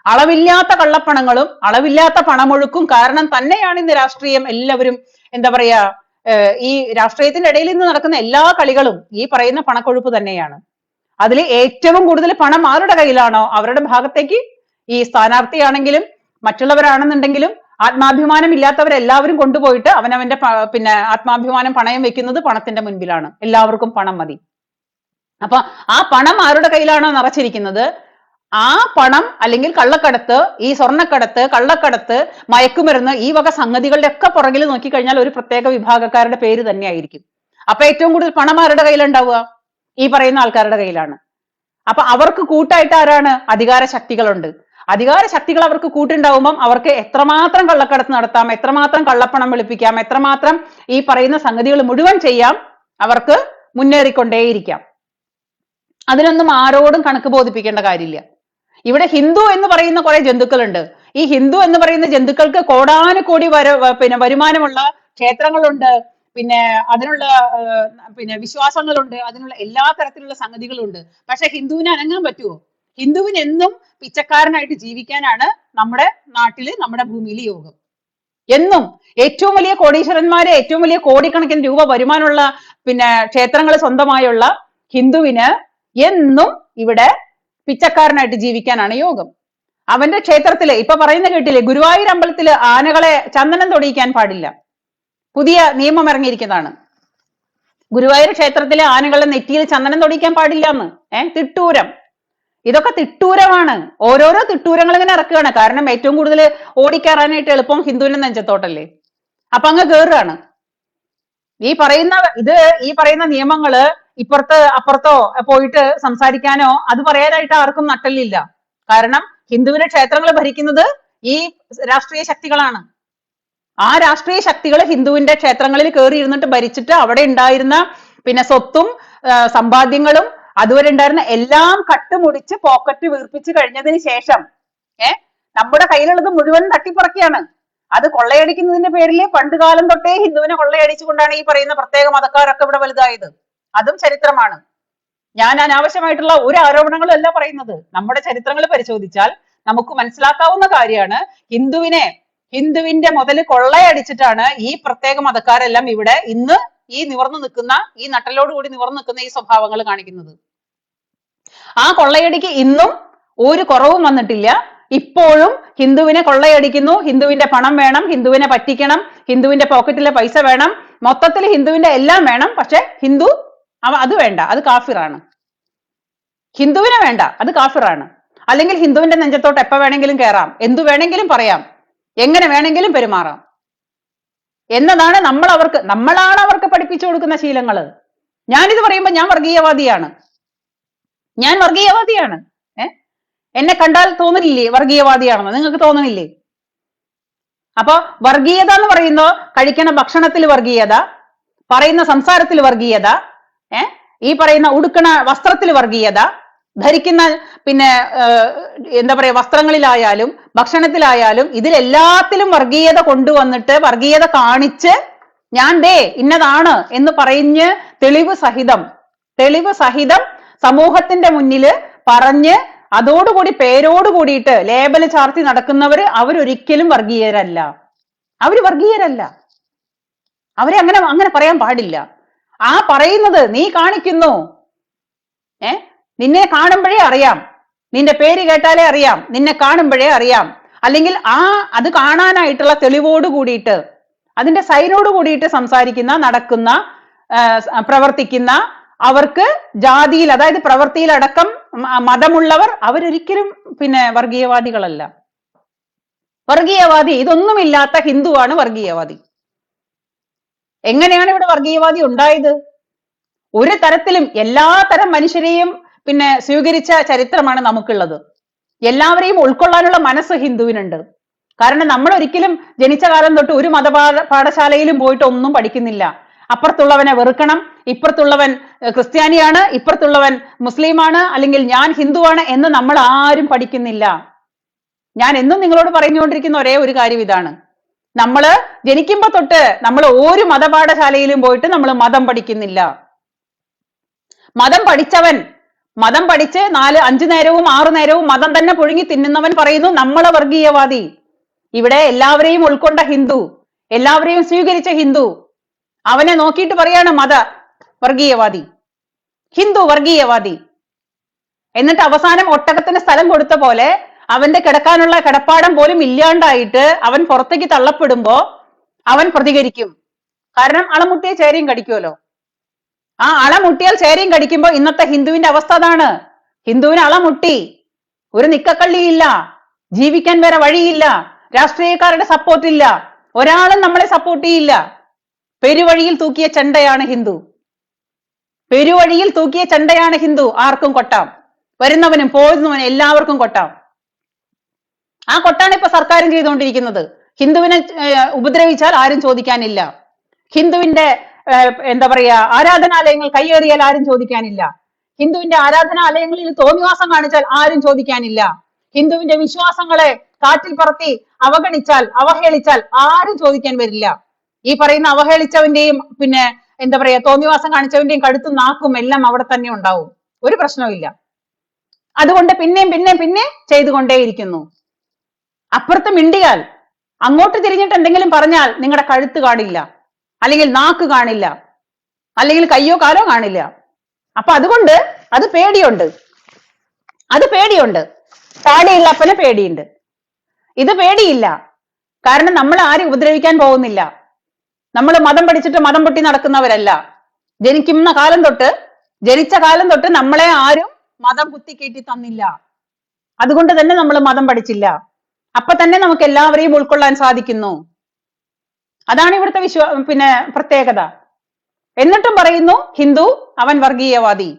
അളവില്ലാത്ത കള്ളപ്പണങ്ങളും അളവില്ലാത്ത പണമൊഴുക്കും കാരണം തന്നെയാണ് ഇന്ന് രാഷ്ട്രീയം എല്ലാവരും എന്താ പറയാ ഈ രാഷ്ട്രീയത്തിന്റെ ഇടയിൽ ഇന്ന് നടക്കുന്ന എല്ലാ കളികളും ഈ പറയുന്ന പണക്കൊഴുപ്പ് തന്നെയാണ്. അതിൽ ഏറ്റവും കൂടുതൽ പണം ആരുടെ കയ്യിലാണോ അവരുടെ ഭാഗത്തേക്ക് ഈ സ്ഥാനാർത്ഥിയാണെങ്കിലും മറ്റുള്ളവരാണെന്നുണ്ടെങ്കിലും ആത്മാഭിമാനം ഇല്ലാത്തവരെല്ലാവരും കൊണ്ടുപോയിട്ട് അവനവന്റെ പിന്നെ ആത്മാഭിമാനം പണയം വെക്കുന്നത് പണത്തിന്റെ മുൻപിലാണ്. എല്ലാവർക്കും പണം മതി. അപ്പൊ ആ പണം ആരുടെ കയ്യിലാണോ നിറച്ചിരിക്കുന്നത് ആ പണം അല്ലെങ്കിൽ കള്ളക്കടത്ത്, ഈ സ്വർണ്ണക്കടത്ത്, കള്ളക്കടത്ത്, മയക്കുമരുന്ന്, ഈ വക സംഗതികളുടെ ഒക്കെ പുറകിൽ നോക്കിക്കഴിഞ്ഞാൽ ഒരു പ്രത്യേക വിഭാഗക്കാരുടെ പേര് തന്നെയായിരിക്കും. അപ്പൊ ഏറ്റവും കൂടുതൽ പണം ആരുടെ കയ്യിലുണ്ടാവുക? ഈ പറയുന്ന ആൾക്കാരുടെ കയ്യിലാണ്. അപ്പൊ അവർക്ക് കൂട്ടായിട്ട് ആരാണ്? അധികാര ശക്തികളുണ്ട്. അധികാര ശക്തികൾ അവർക്ക് കൂട്ടുണ്ടാവുമ്പം അവർക്ക് എത്രമാത്രം കള്ളക്കടത്ത് നടത്താം, എത്രമാത്രം കള്ളപ്പണം വെളുപ്പിക്കാം, എത്രമാത്രം ഈ പറയുന്ന സംഗതികൾ മുഴുവൻ ചെയ്യാം, അവർക്ക് മുന്നേറിക്കൊണ്ടേയിരിക്കാം. അതിനൊന്നും ആരോടും കണക്ക് ബോധിപ്പിക്കേണ്ട കാര്യമില്ല. ഇവിടെ ഹിന്ദു എന്ന് പറയുന്ന കുറെ ജന്തുക്കളുണ്ട്. ഈ ഹിന്ദു എന്ന് പറയുന്ന ജന്തുക്കൾക്ക് കോടാനുകോടി വരുമാനമുള്ള ക്ഷേത്രങ്ങളുണ്ട്, പിന്നെ അതിനുള്ള വിശ്വാസങ്ങളുണ്ട്, അതിനുള്ള എല്ലാ തരത്തിലുള്ള സംഗതികളുണ്ട്. പക്ഷെ ഹിന്ദുവിന് അനങ്ങാൻ പറ്റുമോ? ഹിന്ദുവിന് എന്നും പിച്ചക്കാരനായിട്ട് ജീവിക്കാനാണ് നമ്മുടെ നാട്ടില്, നമ്മുടെ ഭൂമിയിൽ യോഗം. എന്നും ഏറ്റവും വലിയ കോടീശ്വരന്മാരെ, ഏറ്റവും വലിയ കോടിക്കണക്കിന് രൂപ വരുമാനമുള്ള ക്ഷേത്രങ്ങൾ സ്വന്തമായുള്ള ഹിന്ദുവിന് എന്നും ഇവിടെ പിച്ചക്കാരനായിട്ട് ജീവിക്കാനാണ് യോഗം. അവന്റെ ക്ഷേത്രത്തില് ഇപ്പൊ പറയുന്ന കേട്ടില്ലേ, ഗുരുവായൂർ അമ്പലത്തില് ആനകളെ ചന്ദനം തൊടിയിക്കാൻ പാടില്ല. പുതിയ നിയമം ഇറങ്ങിയിരിക്കുന്നതാണ്. ഗുരുവായൂർ ക്ഷേത്രത്തിലെ ആനകളുടെ നെറ്റിയിൽ ചന്ദനം തൊടിയിക്കാൻ പാടില്ല എന്ന്. തിട്ടൂരം. ഇതൊക്കെ തിട്ടൂരമാണ്. ഓരോരോ തിട്ടൂരങ്ങൾ ഇങ്ങനെ ഇറക്കുകയാണ്. കാരണം ഏറ്റവും കൂടുതൽ ഓടിക്കയറാനായിട്ട് എളുപ്പം ഹിന്ദുവിന്റെ നെഞ്ചത്തോട്ടല്ലേ. അപ്പൊ അങ്ങ് കേറുകയാണ്. ഈ പറയുന്ന നിയമങ്ങള് ഇപ്പുറത്ത് അപ്പുറത്തോ പോയിട്ട് സംസാരിക്കാനോ അത് പറയാനായിട്ട് ആർക്കും നട്ടല്ലില്ല. കാരണം ഹിന്ദുവിന്റെ ക്ഷേത്രങ്ങൾ ഭരിക്കുന്നത് ഈ രാഷ്ട്രീയ ശക്തികളാണ്. ആ രാഷ്ട്രീയ ശക്തികൾ ഹിന്ദുവിന്റെ ക്ഷേത്രങ്ങളിൽ കയറി ഇരുന്നിട്ട് ഭരിച്ചിട്ട് അവിടെ ഉണ്ടായിരുന്ന സ്വത്തും സമ്പാദ്യങ്ങളും അതുവരെ ഉണ്ടായിരുന്ന എല്ലാം കട്ടുമുടിച്ച് പോക്കറ്റ് വീർപ്പിച്ച് കഴിഞ്ഞതിന് ശേഷം നമ്മുടെ കയ്യിലുള്ളത് മുഴുവൻ തട്ടിപ്പറക്കിയാണ്. അത് കൊള്ളയടിക്കുന്നതിന്റെ പേരിൽ പണ്ട് കാലം തൊട്ടേ ഹിന്ദുവിനെ കൊള്ളയടിച്ചുകൊണ്ടാണ് ഈ പറയുന്ന പ്രത്യേക മതക്കാരൊക്കെ ഇവിടെ വലുതായത്. അതും ചരിത്രമാണ്. ഞാൻ അനാവശ്യമായിട്ടുള്ള ഒരു ആരോപണങ്ങളും അല്ല പറയുന്നത്. നമ്മുടെ ചരിത്രങ്ങൾ പരിശോധിച്ചാൽ നമുക്ക് മനസ്സിലാക്കാവുന്ന കാര്യമാണ്. ഹിന്ദുവിന്റെ മുതൽ കൊള്ളയടിച്ചിട്ടാണ് ഈ പ്രത്യേക മതക്കാരെല്ലാം ഇവിടെ ഇന്ന് ഈ നിവർന്നു നിൽക്കുന്ന, ഈ നട്ടലോടുകൂടി നിവർന്നു നിൽക്കുന്ന ഈ സ്വഭാവങ്ങൾ കാണിക്കുന്നത്. ആ കൊള്ളയടിക്ക് ഇന്നും ഒരു കുറവും വന്നിട്ടില്ല. ഇപ്പോഴും ഹിന്ദുവിനെ കൊള്ളയടിക്കുന്നു. ഹിന്ദുവിന്റെ പണം വേണം, ഹിന്ദുവിനെ പറ്റിക്കണം, ഹിന്ദുവിന്റെ പോക്കറ്റിലെ പൈസ വേണം, മൊത്തത്തിൽ ഹിന്ദുവിന്റെ എല്ലാം വേണം. പക്ഷെ ഹിന്ദു അത് വേണ്ട, അത് കാഫിറാണ്. ഹിന്ദുവിനെ വേണ്ട, അത് കാഫിറാണ്. അല്ലെങ്കിൽ ഹിന്ദുവിന്റെ നെഞ്ചത്തോട്ട് എപ്പോ വേണമെങ്കിലും കയറാം, എന്തു വേണമെങ്കിലും പറയാം, എങ്ങനെ വേണമെങ്കിലും പെരുമാറാം എന്നതാണ് നമ്മളാണ് അവർക്ക് പഠിപ്പിച്ചു കൊടുക്കുന്ന ശീലങ്ങള്. ഞാനിത് പറയുമ്പോ ഞാൻ വർഗീയവാദിയാണ്. എന്നെ കണ്ടാൽ തോന്നില്ലേ വർഗീയവാദിയാണെന്ന്? നിങ്ങൾക്ക് തോന്നുന്നില്ലേ? അപ്പൊ വർഗീയത എന്ന് പറയുന്നത് കഴിക്കുന്ന ഭക്ഷണത്തിൽ വർഗീയത, പറയുന്ന സംസാരത്തിൽ വർഗീയത, ഈ പറയുന്ന ഉടുക്കണ വസ്ത്രത്തിൽ വർഗീയത, ധരിക്കുന്ന എന്താ പറയാ വസ്ത്രങ്ങളിലായാലും ഭക്ഷണത്തിലായാലും ഇതിലെല്ലാത്തിലും വർഗീയത കൊണ്ടുവന്നിട്ട് വർഗീയത കാണിച്ച് ഞാൻ ഇന്നതാണ് എന്ന് പറഞ്ഞ് തെളിവ് സഹിതം സമൂഹത്തിന്റെ മുന്നിൽ പറഞ്ഞ് അതോടുകൂടി പേരോട് കൂടിയിട്ട് ലേബല് ചാർത്തി നടക്കുന്നവര് അവരൊരിക്കലും വർഗീയരല്ല. അവരെ അങ്ങനെ പറയാൻ പാടില്ല. ആ പറയുന്നത് നീ കാണിക്കുന്നു, നിന്നെ കാണുമ്പോഴേ അറിയാം, നിന്റെ പേര് കേട്ടാലേ അറിയാം, നിന്നെ കാണുമ്പോഴേ അറിയാം. അല്ലെങ്കിൽ അത് കാണാനായിട്ടുള്ള തെളിവോട് കൂടിയിട്ട് അതിന്റെ സൈനോട് കൂടിയിട്ട് സംസാരിക്കുന്ന, നടക്കുന്ന, പ്രവർത്തിക്കുന്ന, അവർക്ക് ജാതിയിൽ അതായത് പ്രവൃത്തിയിലടക്കം മതമുള്ളവർ അവരൊരിക്കലും വർഗീയവാദികളല്ല. വർഗീയവാദി ഇതൊന്നുമില്ലാത്ത ഹിന്ദുവാണ് വർഗീയവാദി. എങ്ങനെയാണ് ഇവിടെ വർഗീയവാദി ഉണ്ടായത്? ഒരു തരത്തിലും എല്ലാ തരം മനുഷ്യരെയും സ്വീകരിച്ച ചരിത്രമാണ് നമുക്കുള്ളത്. എല്ലാവരെയും ഉൾക്കൊള്ളാനുള്ള മനസ്സ് ഹിന്ദുവിനുണ്ട്. കാരണം നമ്മൾ ഒരിക്കലും ജനിച്ച കാലം തൊട്ട് ഒരു പാഠശാലയിലും പോയിട്ട് ഒന്നും പഠിക്കുന്നില്ല. അപ്പുറത്തുള്ളവനെ വെറുക്കണം, ഇപ്പുറത്തുള്ളവൻ ക്രിസ്ത്യാനിയാണ്, ഇപ്പുറത്തുള്ളവൻ മുസ്ലിമാണ്, അല്ലെങ്കിൽ ഞാൻ ഹിന്ദുവാണ് എന്ന് നമ്മൾ ആരും പഠിക്കുന്നില്ല. ഞാൻ എന്നും നിങ്ങളോട് പറഞ്ഞുകൊണ്ടിരിക്കുന്ന ഒരേ ഒരു കാര്യം ഇതാണ്. നമ്മള് ജനിക്കുമ്പോ തൊട്ട് നമ്മൾ ഒരു മതപാഠശാലയിലും പോയിട്ട് നമ്മൾ മതം പഠിക്കുന്നില്ല. മതം പഠിച്ചവൻ, മതം പഠിച്ച് 4-5 നേരവും 6 നേരവും മതം തന്നെ പുഴുങ്ങി തിന്നുന്നവൻ പറയുന്നു നമ്മളെ വർഗീയവാദി. ഇവിടെ എല്ലാവരെയും ഉൾക്കൊണ്ട ഹിന്ദു, എല്ലാവരെയും സ്വീകരിച്ച ഹിന്ദു, അവനെ നോക്കിയിട്ട് പറയാണ് വർഗീയവാദി, ഹിന്ദു വർഗീയവാദി. എന്നിട്ട് അവസാനം ഒട്ടകത്തിന് സ്ഥലം കൊടുത്ത പോലെ അവന്റെ കിടക്കാനുള്ള കിടപ്പാടം പോലും ഇല്ലാണ്ടായിട്ട് അവൻ പുറത്തേക്ക് തള്ളപ്പെടുമ്പോ അവൻ പ്രതികരിക്കും. കാരണം അളമുട്ടിയെ ചേരയും കടിക്കുമല്ലോ. ആ അളമുട്ടിയാൽ ചേരയും കടിക്കുമ്പോ ഇന്നത്തെ ഹിന്ദുവിന്റെ അവസ്ഥ അതാണ്. ഹിന്ദുവിന് അളമുട്ടി, ഒരു നിക്കക്കള്ളിയില്ല, ജീവിക്കാൻ വേറെ വഴിയില്ല, രാഷ്ട്രീയക്കാരുടെ സപ്പോർട്ട് ഇല്ല, ഒരാളും നമ്മളെ സപ്പോർട്ട് ചെയ്യില്ല. പെരുവഴിയിൽ തൂക്കിയ ചെണ്ടയാണ് ഹിന്ദു, പെരുവഴിയിൽ തൂക്കിയ ചെണ്ടയാണ് ഹിന്ദു. ആർക്കും കൊട്ടാം, വരുന്നവനും പോകുന്നവനും എല്ലാവർക്കും കൊട്ടാം. ആ കൊട്ടാണ് ഇപ്പൊ സർക്കാരും ചെയ്തുകൊണ്ടിരിക്കുന്നത്. ഹിന്ദുവിനെ ഉപദ്രവിച്ചാൽ ആരും ചോദിക്കാനില്ല, ഹിന്ദുവിന്റെ എന്താ പറയാ ആരാധനാലയങ്ങൾ കയ്യേറിയാൽ ആരും ചോദിക്കാനില്ല, ഹിന്ദുവിന്റെ ആരാധനാലയങ്ങളിൽ തോന്നിവാസം കാണിച്ചാൽ ആരും ചോദിക്കാനില്ല, ഹിന്ദുവിന്റെ വിശ്വാസങ്ങളെ കാറ്റിൽ പറത്തി അവഗണിച്ചാൽ അവഹേളിച്ചാൽ ആരും ചോദിക്കാൻ വരില്ല. ഈ പറയുന്ന അവഹേളിച്ചവന്റെയും പിന്നെ എന്താ പറയാ തോന്നിവാസം കാണിച്ചവന്റെയും കഴുത്തും നാക്കും എല്ലാം അവിടെ തന്നെ ഉണ്ടാവും, ഒരു പ്രശ്നവും. അതുകൊണ്ട് പിന്നെയും ചെയ്തുകൊണ്ടേയിരിക്കുന്നു. അപ്പുറത്ത് മിണ്ടിയാൽ, അങ്ങോട്ട് തിരിഞ്ഞിട്ട് എന്തെങ്കിലും പറഞ്ഞാൽ നിങ്ങളുടെ കഴുത്ത് കാണില്ല, അല്ലെങ്കിൽ നാക്ക് കാണില്ല, അല്ലെങ്കിൽ കയ്യോ കാലോ കാണില്ല. അപ്പൊ അതുകൊണ്ട് അത് പേടിയുണ്ട്, താടിയുള്ളപ്പന് പേടിയുണ്ട്. ഇത് പേടിയില്ല, കാരണം നമ്മൾ ആരും ഉപദ്രവിക്കാൻ പോകുന്നില്ല. നമ്മൾ മതം പഠിച്ചിട്ട് മതം പൊട്ടി നടക്കുന്നവരല്ല. ജനിച്ച കാലം തൊട്ട് നമ്മളെ ആരും മതം കുത്തിക്കയറ്റി തന്നില്ല. അതുകൊണ്ട് തന്നെ നമ്മൾ മതം പഠിച്ചില്ല. അപ്പൊ തന്നെ നമുക്ക് എല്ലാവരെയും ഉൾക്കൊള്ളാൻ സാധിക്കുന്നു. അതാണ് ഇവിടുത്തെ പിന്നെ പ്രത്യേകത. എന്നിട്ടും പറയുന്നു ഹിന്ദു അവൻ വർഗീയവാദി.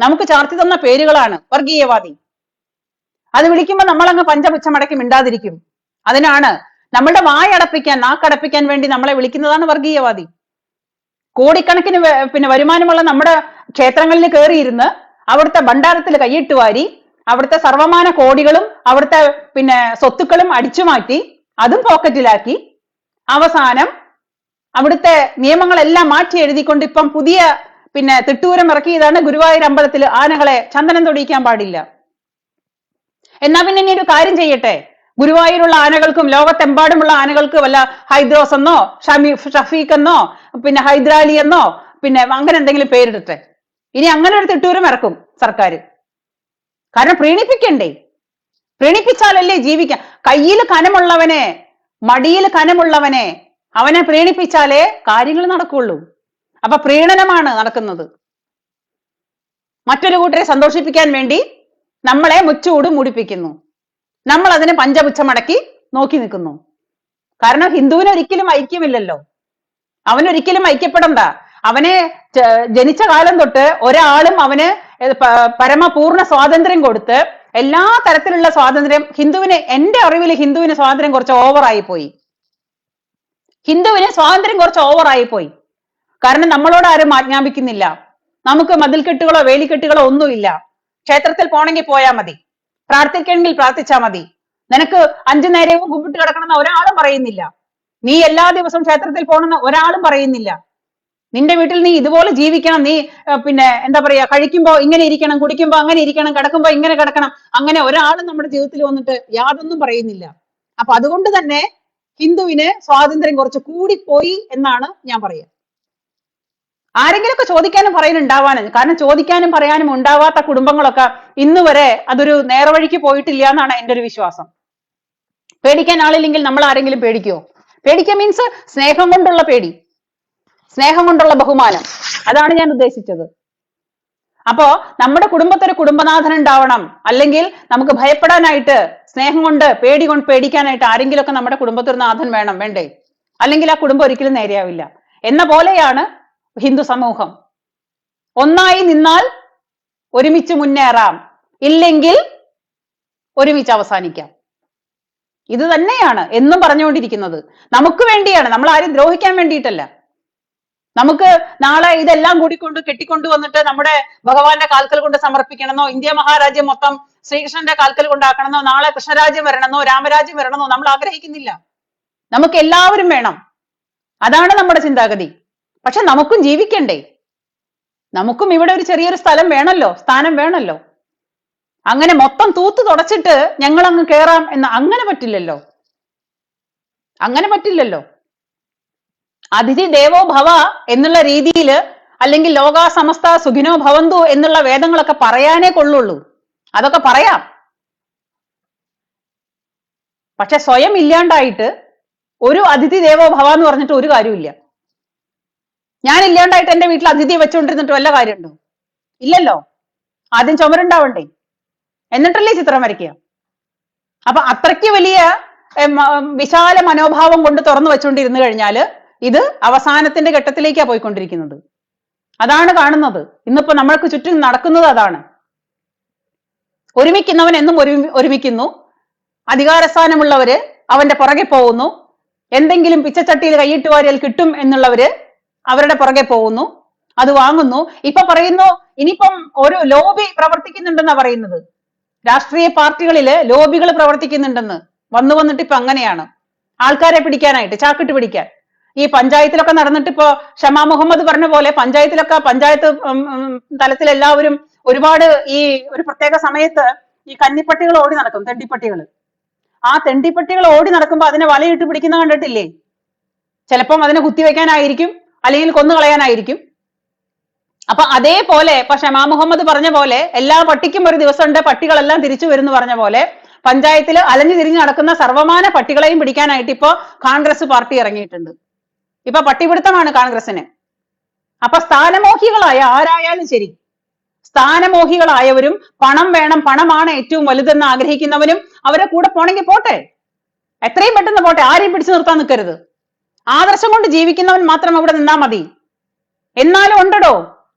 നമുക്ക് ചാർത്തി തന്ന പേരുകളാണ് വർഗീയവാദി. അത് വിളിക്കുമ്പോ നമ്മളങ്ങ് പഞ്ചപുച്ഛമടക്കി മിണ്ടാതിരിക്കും. അതിനാണ് നമ്മളുടെ വായടപ്പിക്കാൻ, നാക്കടപ്പിക്കാൻ വേണ്ടി നമ്മളെ വിളിക്കുന്നതാണ് വർഗീയവാദി. കോടിക്കണക്കിന് പിന്നെ വരുമാനമുള്ള നമ്മുടെ ക്ഷേത്രങ്ങളിൽ കയറിയിരുന്ന് അവിടുത്തെ ഭണ്ഡാരത്തിൽ കൈയിട്ട് വാരി അവിടുത്തെ സർവമാന കോടികളും അവിടുത്തെ പിന്നെ സ്വത്തുക്കളും അടിച്ചുമാറ്റി അതും പോക്കറ്റിലാക്കി അവസാനം അവിടുത്തെ നിയമങ്ങളെല്ലാം മാറ്റി എഴുതിക്കൊണ്ട് ഇപ്പം പുതിയ പിന്നെ തിട്ടൂരം ഇറക്കിയതാണ് ഗുരുവായൂർ അമ്പലത്തിൽ ആനകളെ ചന്ദനം തൊടിയിക്കാൻ പാടില്ല. എന്നാ പിന്നെ ഇനി ഒരു കാര്യം ചെയ്യട്ടെ, ഗുരുവായൂരുള്ള ആനകൾക്കും ലോകത്തെമ്പാടുമുള്ള ആനകൾക്ക് വല്ല ഹൈദ്രോസ് എന്നോ ഷഫീഖ് എന്നോ പിന്നെ ഹൈദ്രാലി എന്നോ പിന്നെ അങ്ങനെ എന്തെങ്കിലും പേരിടട്ടെ. ഇനി അങ്ങനെ ഒരു തിട്ടൂരം ഇറക്കും സർക്കാർ. കാരണം പ്രീണിപ്പിക്കണ്ടേ, പ്രീണിപ്പിച്ചാലല്ലേ ജീവിക്കാം. കയ്യിൽ കനമുള്ളവനെ, മടിയിൽ കനമുള്ളവനെ അവനെ പ്രീണിപ്പിച്ചാലേ കാര്യങ്ങൾ നടക്കുള്ളൂ. അപ്പൊ പ്രീണനമാണ് നടക്കുന്നത്. മറ്റൊരു കൂട്ടരെ സന്തോഷിപ്പിക്കാൻ വേണ്ടി നമ്മളെ മുച്ചൂട് മൂടിപ്പിക്കുന്നു. നമ്മൾ അതിനെ പഞ്ചപുച്ഛമടക്കി നോക്കി നിൽക്കുന്നു. കാരണം ഹിന്ദുവിന് ഒരിക്കലും ഐക്യമില്ലല്ലോ, അവനൊരിക്കലും ഐക്യപ്പെടണ്ട. അവനെ ജനിച്ച കാലം തൊട്ട് ഒരാളും അവന് പരമപൂർണ്ണ സ്വാതന്ത്ര്യം കൊടുത്ത് എല്ലാ തരത്തിലുള്ള സ്വാതന്ത്ര്യം ഹിന്ദുവിന്, എന്റെ അറിവിൽ ഹിന്ദുവിന് സ്വാതന്ത്ര്യം കുറച്ച് ഓവറായി പോയി. കാരണം നമ്മളോട് ആരും ആജ്ഞാപിക്കുന്നില്ല. നമുക്ക് മതിൽക്കെട്ടുകളോ വേലിക്കെട്ടുകളോ ഒന്നുമില്ല. ക്ഷേത്രത്തിൽ പോണെങ്കിൽ പോയാൽ മതി, പ്രാർത്ഥിക്കണമെങ്കിൽ പ്രാർത്ഥിച്ചാൽ മതി. നിനക്ക് 5 നേരവും കുമ്പിട്ട് കിടക്കണമെന്ന് ഒരാളും പറയുന്നില്ല. നീ എല്ലാ ദിവസവും ക്ഷേത്രത്തിൽ പോകണമെന്ന് ഒരാളും പറയുന്നില്ല. നിന്റെ വീട്ടിൽ നീ ഇതുപോലെ ജീവിക്കണം, നീ പിന്നെ എന്താ പറയാ കഴിക്കുമ്പോ ഇങ്ങനെ ഇരിക്കണം, കുടിക്കുമ്പോ അങ്ങനെ ഇരിക്കണം, കിടക്കുമ്പോ ഇങ്ങനെ കിടക്കണം, അങ്ങനെ ഒരാളും നമ്മുടെ ജീവിതത്തിൽ വന്നിട്ട് യാതൊന്നും പറയുന്നില്ല. അപ്പൊ അതുകൊണ്ട് തന്നെ ഹിന്ദുവിന് സ്വാതന്ത്ര്യം കുറച്ച് കൂടിപ്പോയി എന്നാണ് ഞാൻ പറയുക. ആരെങ്കിലുമൊക്കെ ചോദിക്കാനും പറയാനുണ്ടാവാനും, കാരണം ചോദിക്കാനും പറയാനും ഉണ്ടാവാത്ത കുടുംബങ്ങളൊക്കെ ഇന്ന് വരെ അതൊരു നേർവഴിക്ക് പോയിട്ടില്ല എന്നാണ് എൻ്റെ ഒരു വിശ്വാസം. പേടിക്കാൻ ആളില്ലെങ്കിൽ നമ്മൾ ആരെങ്കിലും പേടിക്കുമോ? പേടിക്കുക മീൻസ് സ്നേഹം കൊണ്ടുള്ള പേടി, സ്നേഹം കൊണ്ടുള്ള ബഹുമാനം, അതാണ് ഞാൻ ഉദ്ദേശിച്ചത്. അപ്പോ നമ്മുടെ കുടുംബത്തൊരു കുടുംബനാഥൻ ഉണ്ടാവണം. അല്ലെങ്കിൽ നമുക്ക് ഭയപ്പെടാനായിട്ട്, സ്നേഹം കൊണ്ട് പേടിക്കാനായിട്ട് ആരെങ്കിലുമൊക്കെ നമ്മുടെ കുടുംബത്തൊരു നാഥൻ വേണ്ടേ? അല്ലെങ്കിൽ ആ കുടുംബം ഒരിക്കലും നേരെയാവില്ല. എന്ന പോലെയാണ് ഹിന്ദു സമൂഹം. ഒന്നായി നിന്നാൽ ഒരുമിച്ച് മുന്നേറാം, ഇല്ലെങ്കിൽ ഒരുമിച്ച് അവസാനിക്കാം. ഇത് തന്നെയാണ് എന്നും പറഞ്ഞുകൊണ്ടിരിക്കുന്നത്. നമുക്ക് വേണ്ടിയാണ്, നമ്മൾ ആരും ദ്രോഹിക്കാൻ വേണ്ടിയിട്ടല്ല. നമുക്ക് നാളെ ഇതെല്ലാം കൂടിക്കൊണ്ട് കെട്ടിക്കൊണ്ടു വന്നിട്ട് നമ്മുടെ ഭഗവാന്റെ കാൽക്കൽ കൊണ്ട് സമർപ്പിക്കണമെന്നോ, ഇന്ത്യ മഹാരാജ്യം മൊത്തം ശ്രീകൃഷ്ണന്റെ കാൽക്കൽ കൊണ്ടാക്കണമെന്നോ, നാളെ കൃഷ്ണരാജ്യം വരണമെന്നോ, രാമരാജ്യം വരണമെന്നോ നമ്മൾ ആഗ്രഹിക്കുന്നില്ല. നമുക്ക് എല്ലാവരും വേണം, അതാണ് നമ്മുടെ ചിന്താഗതി. പക്ഷെ നമുക്കും ജീവിക്കണ്ടേ? നമുക്കും ഇവിടെ ഒരു ചെറിയൊരു സ്ഥലം വേണമല്ലോ, സ്ഥാനം വേണമല്ലോ. അങ്ങനെ മൊത്തം തൂത്ത് തുടച്ചിട്ട് ഞങ്ങൾ അങ്ങ് കേറാം എന്ന് അങ്ങനെ പറ്റില്ലല്ലോ, അങ്ങനെ പറ്റില്ലല്ലോ. അതിഥി ദേവോ ഭവ എന്നുള്ള രീതിയിൽ, അല്ലെങ്കിൽ ലോകാ സമസ്ത സുഖിനോ ഭവന്തു എന്നുള്ള വേദങ്ങളൊക്കെ പറയാനേ കൊള്ളുള്ളൂ. അതൊക്കെ പറയാം. പക്ഷെ സ്വയം ഇല്ലാണ്ടായിട്ട് ഒരു അതിഥി ദേവോ ഭവ എന്ന് പറഞ്ഞിട്ട് ഒരു കാര്യമില്ല. ഞാൻ ഇല്ലാണ്ടായിട്ട് എന്റെ വീട്ടിൽ അതിഥിയെ വെച്ചുകൊണ്ടിരുന്നിട്ട് വല്ല കാര്യമുണ്ടോ? ഇല്ലല്ലോ. ആദ്യം ചുമരുണ്ടാവണ്ടേ, എന്നിട്ടല്ലേ ചിത്രം വരയ്ക്കുക. അപ്പൊ അത്രയ്ക്ക് വലിയ വിശാല മനോഭാവം കൊണ്ട് തുറന്നു വെച്ചുകൊണ്ടിരുന്നു കഴിഞ്ഞാൽ ഇത് അവസാനത്തിന്റെ ഘട്ടത്തിലേക്കാണ് പോയിക്കൊണ്ടിരിക്കുന്നത്. അതാണ് കാണുന്നത്. ഇന്നിപ്പോ നമ്മൾക്ക് ചുറ്റും നടക്കുന്നത് അതാണ്. ഒരുമിക്കുന്നവൻ എന്നും ഒരുമിക്കുന്നു, അധികാരസ്ഥാനമുള്ളവര് അവന്റെ പുറകെ പോകുന്നു, എന്തെങ്കിലും പിച്ചച്ചട്ടിയിൽ കൈയിട്ട് വാരിയാൽ കിട്ടും എന്നുള്ളവര് അവരുടെ പുറകെ പോകുന്നു, അത് വാങ്ങുന്നു. ഇപ്പൊ പറയുന്നു ഇനിയിപ്പം ഒരു ലോബി പ്രവർത്തിക്കുന്നുണ്ടെന്നാ പറയുന്നത്. രാഷ്ട്രീയ പാർട്ടികളില് ലോബികൾ പ്രവർത്തിക്കുന്നുണ്ടെന്ന് വന്നിട്ട് ഇപ്പൊ അങ്ങനെയാണ് ആൾക്കാരെ പിടിക്കാനായിട്ട്, ചാക്കിട്ട് പിടിക്കാൻ. ഈ പഞ്ചായത്തിലൊക്കെ നടന്നിട്ട് ഇപ്പോ ഷമാ മുഹമ്മദ് പറഞ്ഞ പോലെ പഞ്ചായത്ത് തലത്തിൽ എല്ലാവരും ഒരുപാട് ഈ ഒരു പ്രത്യേക സമയത്ത് ഈ കന്നിപ്പട്ടികൾ ഓടി നടക്കും, തെണ്ടിപ്പട്ടികൾ. ആ തെണ്ടിപ്പട്ടികൾ ഓടി നടക്കുമ്പോ അതിനെ വലയിട്ട് പിടിക്കുന്ന കണ്ടിട്ടില്ലേ? ചിലപ്പം അതിനെ കുത്തിവെക്കാനായിരിക്കും, അല്ലെങ്കിൽ കൊന്നുകളയാനായിരിക്കും. അപ്പൊ അതേപോലെ ഇപ്പൊ ഷമാ മുഹമ്മദ് പറഞ്ഞ പോലെ എല്ലാ പട്ടിക്കും ഒരു ദിവസമുണ്ട്, പട്ടികളെല്ലാം തിരിച്ചു വരുന്നു പറഞ്ഞ പോലെ പഞ്ചായത്തിൽ അലഞ്ഞു തിരിഞ്ഞു നടക്കുന്ന സർവമാന പട്ടികളെയും പിടിക്കാനായിട്ട് ഇപ്പോ കോൺഗ്രസ് പാർട്ടി ഇറങ്ങിയിട്ടുണ്ട്. ഇപ്പൊ പട്ടിപിടുത്തമാണ് കോൺഗ്രസിന്. അപ്പൊ സ്ഥാനമോഹികളായ ആരായാലും ശരി, സ്ഥാനമോഹികളായവരും പണം വേണം, പണമാണ് ഏറ്റവും വലുതെന്ന് ആഗ്രഹിക്കുന്നവനും അവരെ കൂടെ പോണെങ്കിൽ പോട്ടെ, എത്രയും പെട്ടെന്ന് പോട്ടെ. ആരെയും പിടിച്ചു നിർത്താൻ നിൽക്കരുത്. ആദർശം കൊണ്ട് ജീവിക്കുന്നവൻ മാത്രം അവിടെ നിന്നാ മതി. എന്നാലും ഉണ്ടടോ,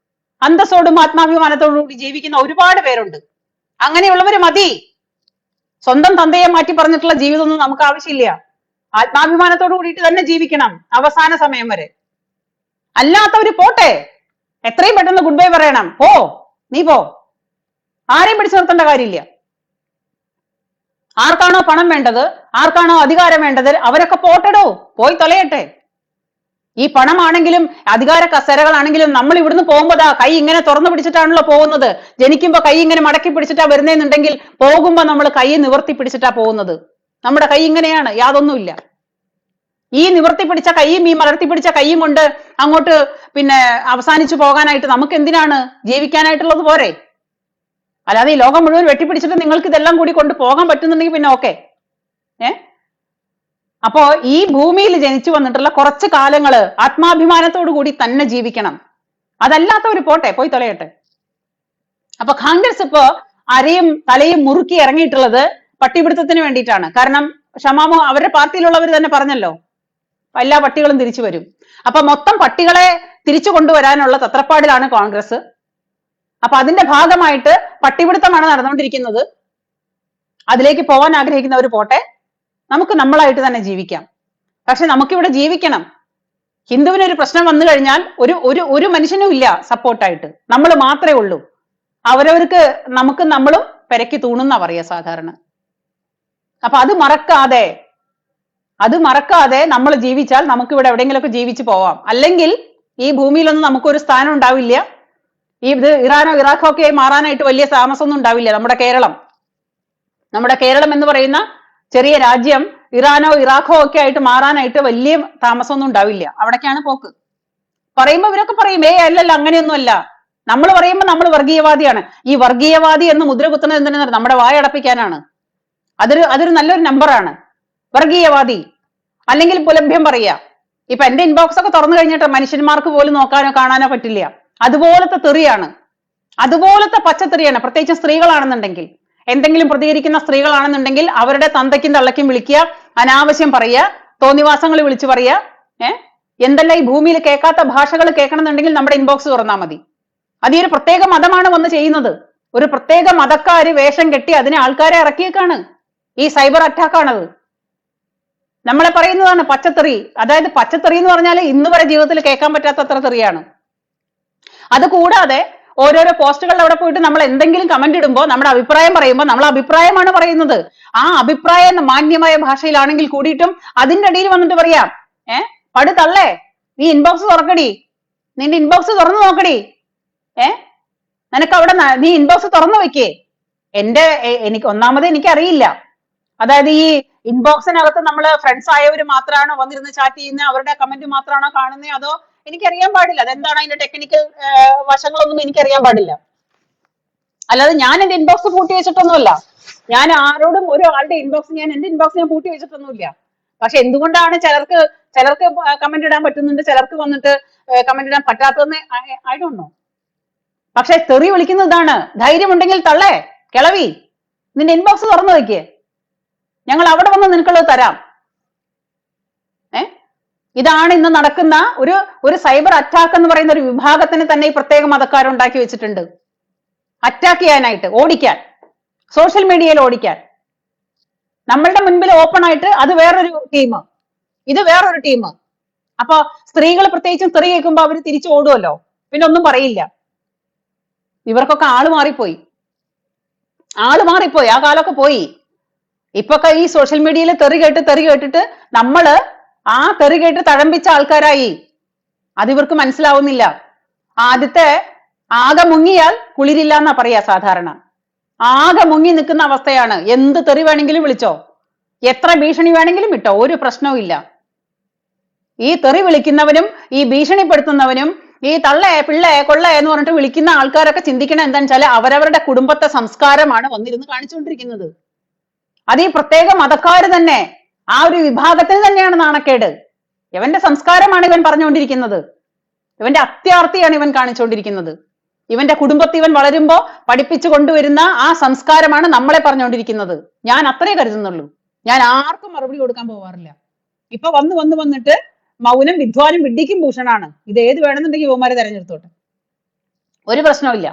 അന്തസ്സോടും ആത്മാഭിമാനത്തോടും കൂടി ജീവിക്കുന്ന ഒരുപാട് പേരുണ്ട്. അങ്ങനെയുള്ളവര് മതി. സ്വന്തം തന്തയെ മാറ്റി പറഞ്ഞിട്ടുള്ള ജീവിതമൊന്നും നമുക്ക് ആവശ്യമില്ല. ആത്മാഭിമാനത്തോടു കൂടിയിട്ട് തന്നെ ജീവിക്കണം അവസാന സമയം വരെ. അല്ലാത്തവര് പോട്ടെ, എത്രയും പെട്ടെന്ന് ഗുഡ് ബൈ പറയണം. നീ പോ, ആരെയും പിടിച്ചു നിർത്തേണ്ട കാര്യമില്ല. ആർക്കാണോ പണം വേണ്ടത്, ആർക്കാണോ അധികാരം വേണ്ടത്, അവരൊക്കെ പോട്ടെടോ, പോയി തൊലയട്ടെ. ഈ പണമാണെങ്കിലും അധികാര കസേരകളാണെങ്കിലും നമ്മൾ ഇവിടുന്ന് പോകുമ്പോഴാ കൈ ഇങ്ങനെ തുറന്നു പിടിച്ചിട്ടാണല്ലോ പോകുന്നത്. ജനിക്കുമ്പോ കൈ ഇങ്ങനെ മടക്കി പിടിച്ചിട്ടാ വരുന്നതെന്നുണ്ടെങ്കിൽ പോകുമ്പോ നമ്മൾ കൈ നിവർത്തി പിടിച്ചിട്ടാ പോകുന്നത്. നമ്മുടെ കൈ ഇങ്ങനെയാണ്, യാതൊന്നുമില്ല. ഈ നിവർത്തി പിടിച്ച കൈയും ഈ മലർത്തി പിടിച്ച കൈയും കൊണ്ട് അങ്ങോട്ട് പിന്നെ അവസാനിച്ചു പോകാനായിട്ട് നമുക്ക് എന്തിനാണ്? ജീവിക്കാനായിട്ടുള്ളത് പോരെ? അല്ലാതെ ഈ ലോകം മുഴുവൻ വെട്ടിപ്പിടിച്ചിട്ട് നിങ്ങൾക്ക് ഇതെല്ലാം കൂടി കൊണ്ട് പോകാൻ പറ്റുന്നുണ്ടെങ്കിൽ പിന്നെ ഓക്കെ. അപ്പോ ഈ ഭൂമിയിൽ ജനിച്ചു വന്നിട്ടുള്ള കുറച്ച് കാലങ്ങള് ആത്മാഭിമാനത്തോടു കൂടി തന്നെ ജീവിക്കണം. അതല്ലാത്തവര് പോട്ടെ, പോയി തൊലയട്ടെ. അപ്പൊ കോൺഗ്രസ് ഇപ്പോ അരയും തലയും മുറുക്കി ഇറങ്ങിയിട്ടുള്ളത് പട്ടിപിടുത്തത്തിന് വേണ്ടിയിട്ടാണ്. കാരണം ഷമാമോ അവരുടെ പാർട്ടിയിലുള്ളവർ തന്നെ പറഞ്ഞല്ലോ, എല്ലാ പട്ടികളും തിരിച്ചു വരും. അപ്പൊ മൊത്തം പട്ടികളെ തിരിച്ചു കൊണ്ടുവരാനുള്ള തത്രപ്പാടിലാണ് കോൺഗ്രസ്. അപ്പൊ അതിന്റെ ഭാഗമായിട്ട് പട്ടിപിടുത്തമാണ് നടന്നുകൊണ്ടിരിക്കുന്നത്. അതിലേക്ക് പോകാൻ ആഗ്രഹിക്കുന്നവർ പോട്ടെ, നമുക്ക് നമ്മളായിട്ട് തന്നെ ജീവിക്കാം. പക്ഷെ നമുക്കിവിടെ ജീവിക്കണം. ഹിന്ദുവിനൊരു പ്രശ്നം വന്നു കഴിഞ്ഞാൽ ഒരു മനുഷ്യനും ഇല്ല സപ്പോർട്ടായിട്ട്, നമ്മൾ മാത്രമേ ഉള്ളൂ. അവരവർക്ക് നമുക്ക് നമ്മളും പെരക്കി തൂണെന്നാ പറയാ സാധാരണ. അപ്പൊ അത് മറക്കാതെ നമ്മൾ ജീവിച്ചാൽ നമുക്ക് ഇവിടെ എവിടെയെങ്കിലുമൊക്കെ ജീവിച്ചു പോവാം. അല്ലെങ്കിൽ ഈ ഭൂമിയിലൊന്നും നമുക്കൊരു സ്ഥാനം ഉണ്ടാവില്ല. ഇത് ഇറാനോ ഇറാഖോ ഒക്കെ മാറാനായിട്ട് വലിയ താമസമൊന്നും ഉണ്ടാവില്ല. നമ്മുടെ കേരളം എന്ന് പറയുന്ന ചെറിയ രാജ്യം ഇറാനോ ഇറാഖോ ഒക്കെ ആയിട്ട് മാറാനായിട്ട് വലിയ താമസമൊന്നും ഉണ്ടാവില്ല. അവിടേക്കാണ് പോക്ക്. പറയുമ്പോ ഇവരൊക്കെ പറയും അല്ലല്ല അങ്ങനെയൊന്നും അല്ല. നമ്മൾ പറയുമ്പോൾ നമ്മൾ വർഗീയവാദിയാണ്. ഈ വർഗീയവാദി എന്ന് മുദ്ര കുത്തുന്നത് എന്തിനാണ്? നമ്മുടെ വായടപ്പിക്കാനാണ്. അതൊരു നല്ലൊരു നമ്പറാണ് വർഗീയവാദി. അല്ലെങ്കിൽ പുലഭ്യം പറയാ. ഇപ്പൊ എന്റെ ഇൻബോക്സ് ഒക്കെ തുറന്നു കഴിഞ്ഞിട്ട് മനുഷ്യന്മാർക്ക് പോലും നോക്കാനോ കാണാനോ പറ്റില്ല. അതുപോലത്തെ തെറിയാണ്, അതുപോലത്തെ പച്ചത്തെറിയാണ്. പ്രത്യേകിച്ച് സ്ത്രീകളാണെന്നുണ്ടെങ്കിൽ, എന്തെങ്കിലും പ്രതികരിക്കുന്ന സ്ത്രീകളാണെന്നുണ്ടെങ്കിൽ അവരുടെ തന്തയ്ക്കും തള്ളയ്ക്കും വിളിക്കുക, അനാവശ്യം പറയുക, തോന്നിവാസങ്ങൾ വിളിച്ചു പറയുക. എന്തെല്ലാം ഈ ഭൂമിയിൽ കേൾക്കാത്ത ഭാഷകൾ കേൾക്കണമെന്നുണ്ടെങ്കിൽ നമ്മുടെ ഇൻബോക്സ് തുറന്നാൽ മതി. അത് ഈ ഒരു പ്രത്യേക മതമാണ് വന്ന് ചെയ്യുന്നത്. ഒരു പ്രത്യേക മതക്കാര് വേഷം കെട്ടി അതിനെ ആൾക്കാരെ ഇറക്കിയേക്കാണ്. ഈ സൈബർ അറ്റാക്കാണത്. നമ്മളെ പറയുന്നതാണ് പച്ചത്തെറി. അതായത് പച്ചത്തെറി എന്ന് പറഞ്ഞാൽ ഇന്ന് വരെ ജീവിതത്തിൽ കേൾക്കാൻ പറ്റാത്ത അത്ര തെറിയാണ്. അതുകൂടാതെ ഓരോരോ പോസ്റ്റുകളിൽ അവിടെ പോയിട്ട് നമ്മൾ എന്തെങ്കിലും കമന്റ് ഇടുമ്പോൾ നമ്മുടെ അഭിപ്രായം പറയുമ്പോൾ നമ്മൾ അഭിപ്രായമാണ് പറയുന്നത്. ആ അഭിപ്രായം മാന്യമായ ഭാഷയിലാണെങ്കിൽ കൂടിയിട്ടും അതിന്റെ ഇടയിൽ വന്നിട്ട് പറയാം, പട് തള്ളേ, നീ ഇൻബോക്സ് തുറക്കടി, നിന്റെ ഇൻബോക്സ് തുറന്നു നോക്കടി, നിനക്ക് അവിടെ നീ ഇൻബോക്സ് തുറന്നു വെക്കേ. എനിക്ക് ഒന്നാമത് എനിക്കറിയില്ല, അതായത് ഈ ഇൻബോക്സിനകത്ത് നമ്മൾ ഫ്രണ്ട്സ് ആയവർ മാത്രമാണോ വന്നിരുന്ന് ചാറ്റ് ചെയ്യുന്നത്, അവരുടെ കമന്റ് മാത്രമാണോ കാണുന്നത്, അതോ എനിക്കറിയാൻ പാടില്ല. അതെന്താണ് അതിന്റെ ടെക്നിക്കൽ വശങ്ങളൊന്നും എനിക്കറിയാൻ പാടില്ല. അല്ലാതെ ഞാൻ എന്റെ ഇൻബോക്സ് പൂട്ടി വെച്ചിട്ടൊന്നുമില്ല. ഞാൻ ആരോടും ഒരാളുടെ ഇൻബോക്സ് എന്റെ ഇൻബോക്സ് ഞാൻ പൂട്ടി വെച്ചിട്ടൊന്നുമില്ല. പക്ഷെ എന്തുകൊണ്ടാണ് ചിലർക്ക് കമന്റ് ഇടാൻ പറ്റുന്നുണ്ട്, ചിലർക്ക് വന്നിട്ട് കമന്റ് ഇടാൻ പറ്റാത്തതെന്ന് ഐ ഡോണ്ട് നോ. പക്ഷെ തെറി വിളിക്കുന്നത് ഇതാണ്, ധൈര്യമുണ്ടെങ്കിൽ തള്ളേ കിളവി, നിന്റെ ഇൻബോക്സ് തുറന്നു വെക്കേ, ഞങ്ങൾ അവിടെ വന്ന് നിനക്കുള്ളത് തരാം. ഇതാണ് ഇന്ന് നടക്കുന്ന ഒരു സൈബർ അറ്റാക്ക് എന്ന് പറയുന്ന ഒരു വിഭാഗത്തിന് തന്നെ ഈ പ്രത്യേക മതക്കാരുണ്ടാക്കി വെച്ചിട്ടുണ്ട്. അറ്റാക്ക് ചെയ്യാനായിട്ട്, ഓടിക്കാൻ, സോഷ്യൽ മീഡിയയിൽ ഓടിക്കാൻ. നമ്മളുടെ മുൻപിൽ ഓപ്പൺ ആയിട്ട് അത് വേറൊരു ടീം, ഇത് വേറൊരു ടീം. അപ്പൊ സ്ത്രീകൾ പ്രത്യേകിച്ചും സ്ത്രീ കേൾക്കുമ്പോ അവര് തിരിച്ചു ഓടുമല്ലോ, പിന്നെ ഒന്നും പറയില്ല. ഇവർക്കൊക്കെ ആള് മാറിപ്പോയി, ആ കാലമൊക്കെ പോയി. ഇപ്പൊക്കെ ഈ സോഷ്യൽ മീഡിയയിൽ തെറി കേട്ടിട്ട് നമ്മള് ആ തെറി കേട്ട് തഴമ്പിച്ച ആൾക്കാരായി. അതിവർക്ക് മനസ്സിലാവുന്നില്ല. ആകെ മുങ്ങിയാൽ കുളിരില്ല എന്നാ പറയാ സാധാരണ. ആകെ മുങ്ങി നിൽക്കുന്ന അവസ്ഥയാണ്. എന്ത് തെറി വേണമെങ്കിലും വിളിച്ചോ, എത്ര ഭീഷണി വേണമെങ്കിലും ഇട്ടോ, ഒരു പ്രശ്നവും ഇല്ല. ഈ തെറി വിളിക്കുന്നവനും ഈ ഭീഷണിപ്പെടുത്തുന്നവനും ഈ തള്ളേ പിള്ളേ കൊള്ളേ എന്ന് പറഞ്ഞിട്ട് വിളിക്കുന്ന ആൾക്കാരൊക്കെ ചിന്തിക്കണം എന്താണെന്ന് വെച്ചാൽ അവരവരുടെ കുടുംബത്തെ സംസ്കാരമാണ് വന്നിരുന്ന് കാണിച്ചുകൊണ്ടിരിക്കുന്നത്. അത് ഈ പ്രത്യേക മതക്കാര് തന്നെ, ആ ഒരു വിഭാഗത്തിന് തന്നെയാണ് നാണക്കേട്. ഇവന്റെ സംസ്കാരമാണ് ഇവൻ പറഞ്ഞുകൊണ്ടിരിക്കുന്നത്, ഇവന്റെ അത്യാർത്തിയാണ് ഇവൻ കാണിച്ചുകൊണ്ടിരിക്കുന്നത്. ഇവന്റെ കുടുംബത്തെ ഇവൻ വളരുമ്പോ പഠിപ്പിച്ചു കൊണ്ടുവരുന്ന ആ സംസ്കാരമാണ് നമ്മളെ പറഞ്ഞുകൊണ്ടിരിക്കുന്നത്. ഞാൻ അത്രേ കരുതുന്നുള്ളൂ. ഞാൻ ആർക്കും മറുപടി കൊടുക്കാൻ പോവാറില്ല. ഇപ്പൊ വന്നിട്ട് മൗനം വിദ്വാനും വിഡ്ഢിക്കും ഭൂഷണാണ്. ഇത് ഏത് വേണമെന്നുണ്ടെങ്കിൽ യുവമാരെ തെരഞ്ഞെടുത്തോട്ടെ, ഒരു പ്രശ്നവുമില്ല.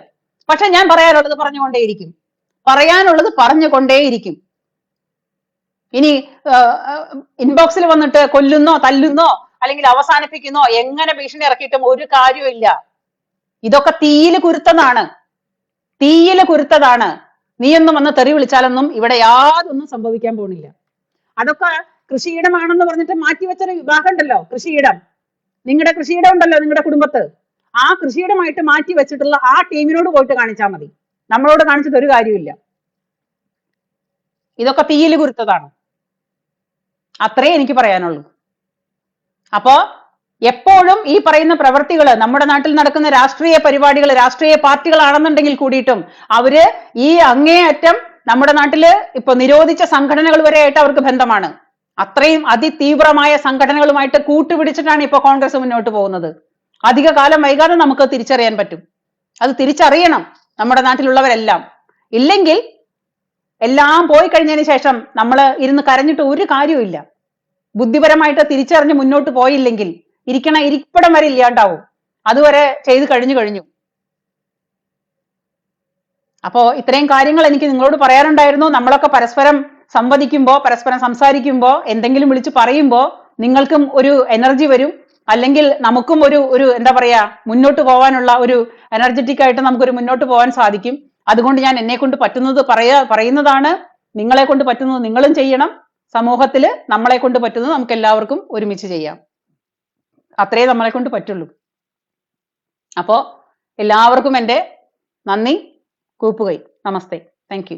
പക്ഷെ ഞാൻ പറയാനുള്ളത് പറഞ്ഞുകൊണ്ടേയിരിക്കും. ഇനി ഇൻബോക്സിൽ വന്നിട്ട് കൊല്ലുന്നോ തല്ലുന്നോ അല്ലെങ്കിൽ അവസാനിപ്പിക്കുന്നോ എങ്ങനെ ഭീഷണി ഇറക്കിയിട്ടും ഒരു കാര്യമില്ല. ഇതൊക്കെ തീയില് കുരുത്തതാണ്. നീയൊന്നും വന്ന് തെറി വിളിച്ചാലൊന്നും ഇവിടെ യാതൊന്നും സംഭവിക്കാൻ പോകുന്നില്ല. അതൊക്കെ കൃഷിയിടമാണെന്ന് പറഞ്ഞിട്ട് മാറ്റിവെച്ചൊരു വിഭാഗം ഉണ്ടല്ലോ, കൃഷിയിടം. നിങ്ങളുടെ കൃഷിയിടം ഉണ്ടല്ലോ നിങ്ങളുടെ കുടുംബത്ത്, ആ കൃഷിയിടമായിട്ട് മാറ്റി വെച്ചിട്ടുള്ള ആ ടീമിനോട് പോയിട്ട് കാണിച്ചാൽ മതി. നമ്മളോട് കാണിച്ചിട്ട് ഒരു കാര്യമില്ല. ഇതൊക്കെ തീയിൽ കുരുത്തതാണ്. അത്രേ എനിക്ക് പറയാനുള്ളൂ. അപ്പോ എപ്പോഴും ഈ പറയുന്ന പ്രവൃത്തികൾ, നമ്മുടെ നാട്ടിൽ നടക്കുന്ന രാഷ്ട്രീയ പരിപാടികൾ, രാഷ്ട്രീയ പാർട്ടികളാണെന്നുണ്ടെങ്കിൽ കൂടിയിട്ടും അവര് ഈ അങ്ങേയറ്റം നമ്മുടെ നാട്ടില് ഇപ്പൊ നിരോധിച്ച സംഘടനകൾ വരെ ആയിട്ട് അവർക്ക് ബന്ധമാണ്. അത്രയും അതിതീവ്രമായ സംഘടനകളുമായിട്ട് കൂട്ടുപിടിച്ചിട്ടാണ് ഇപ്പൊ കോൺഗ്രസ് മുന്നോട്ട് പോകുന്നത്. അധിക കാലം വൈകാതെ നമുക്ക് തിരിച്ചറിയാൻ പറ്റും. അത് തിരിച്ചറിയണം നമ്മുടെ നാട്ടിലുള്ളവരെല്ലാം. ഇല്ലെങ്കിൽ എല്ലാം പോയി കഴിഞ്ഞതിന് ശേഷം നമ്മൾ ഇരുന്ന് കരഞ്ഞിട്ട് ഒരു കാര്യവുമില്ല. ബുദ്ധിപരമായിട്ട് തിരിച്ചറിഞ്ഞ് മുന്നോട്ട് പോയില്ലെങ്കിൽ ഇരിപ്പിടം വരെ ഇല്ലാണ്ടാവും. അതുവരെ ചെയ്ത് കഴിഞ്ഞു. അപ്പോ ഇത്രയും കാര്യങ്ങൾ എനിക്ക് നിങ്ങളോട് പറയാനുണ്ടായിരുന്നു. നമ്മളൊക്കെ പരസ്പരം സംവദിക്കുമ്പോ, പരസ്പരം സംസാരിക്കുമ്പോ, എന്തെങ്കിലും വിളിച്ച് പറയുമ്പോ നിങ്ങൾക്കും ഒരു എനർജി വരും. അല്ലെങ്കിൽ നമുക്കും ഒരു എന്താ പറയാ, മുന്നോട്ട് പോകാനുള്ള ഒരു എനർജറ്റിക് ആയിട്ട് നമുക്കൊരു മുന്നോട്ട് പോകാൻ സാധിക്കും. അതുകൊണ്ട് ഞാൻ എന്നെ കൊണ്ട് പറ്റുന്നത് പറയുന്നതാണ്. നിങ്ങളെ കൊണ്ട് പറ്റുന്നത് നിങ്ങളും ചെയ്യണം. സമൂഹത്തില് നമ്മളെ കൊണ്ട് പറ്റുന്നത് നമുക്ക് എല്ലാവർക്കും ഒരുമിച്ച് ചെയ്യാം. അത്രേ നമ്മളെ കൊണ്ട് പറ്റുള്ളൂ. അപ്പോ എല്ലാവർക്കും എൻ്റെ നന്ദി, കൂപ്പുകൈ, നമസ്തേ, താങ്ക് യു.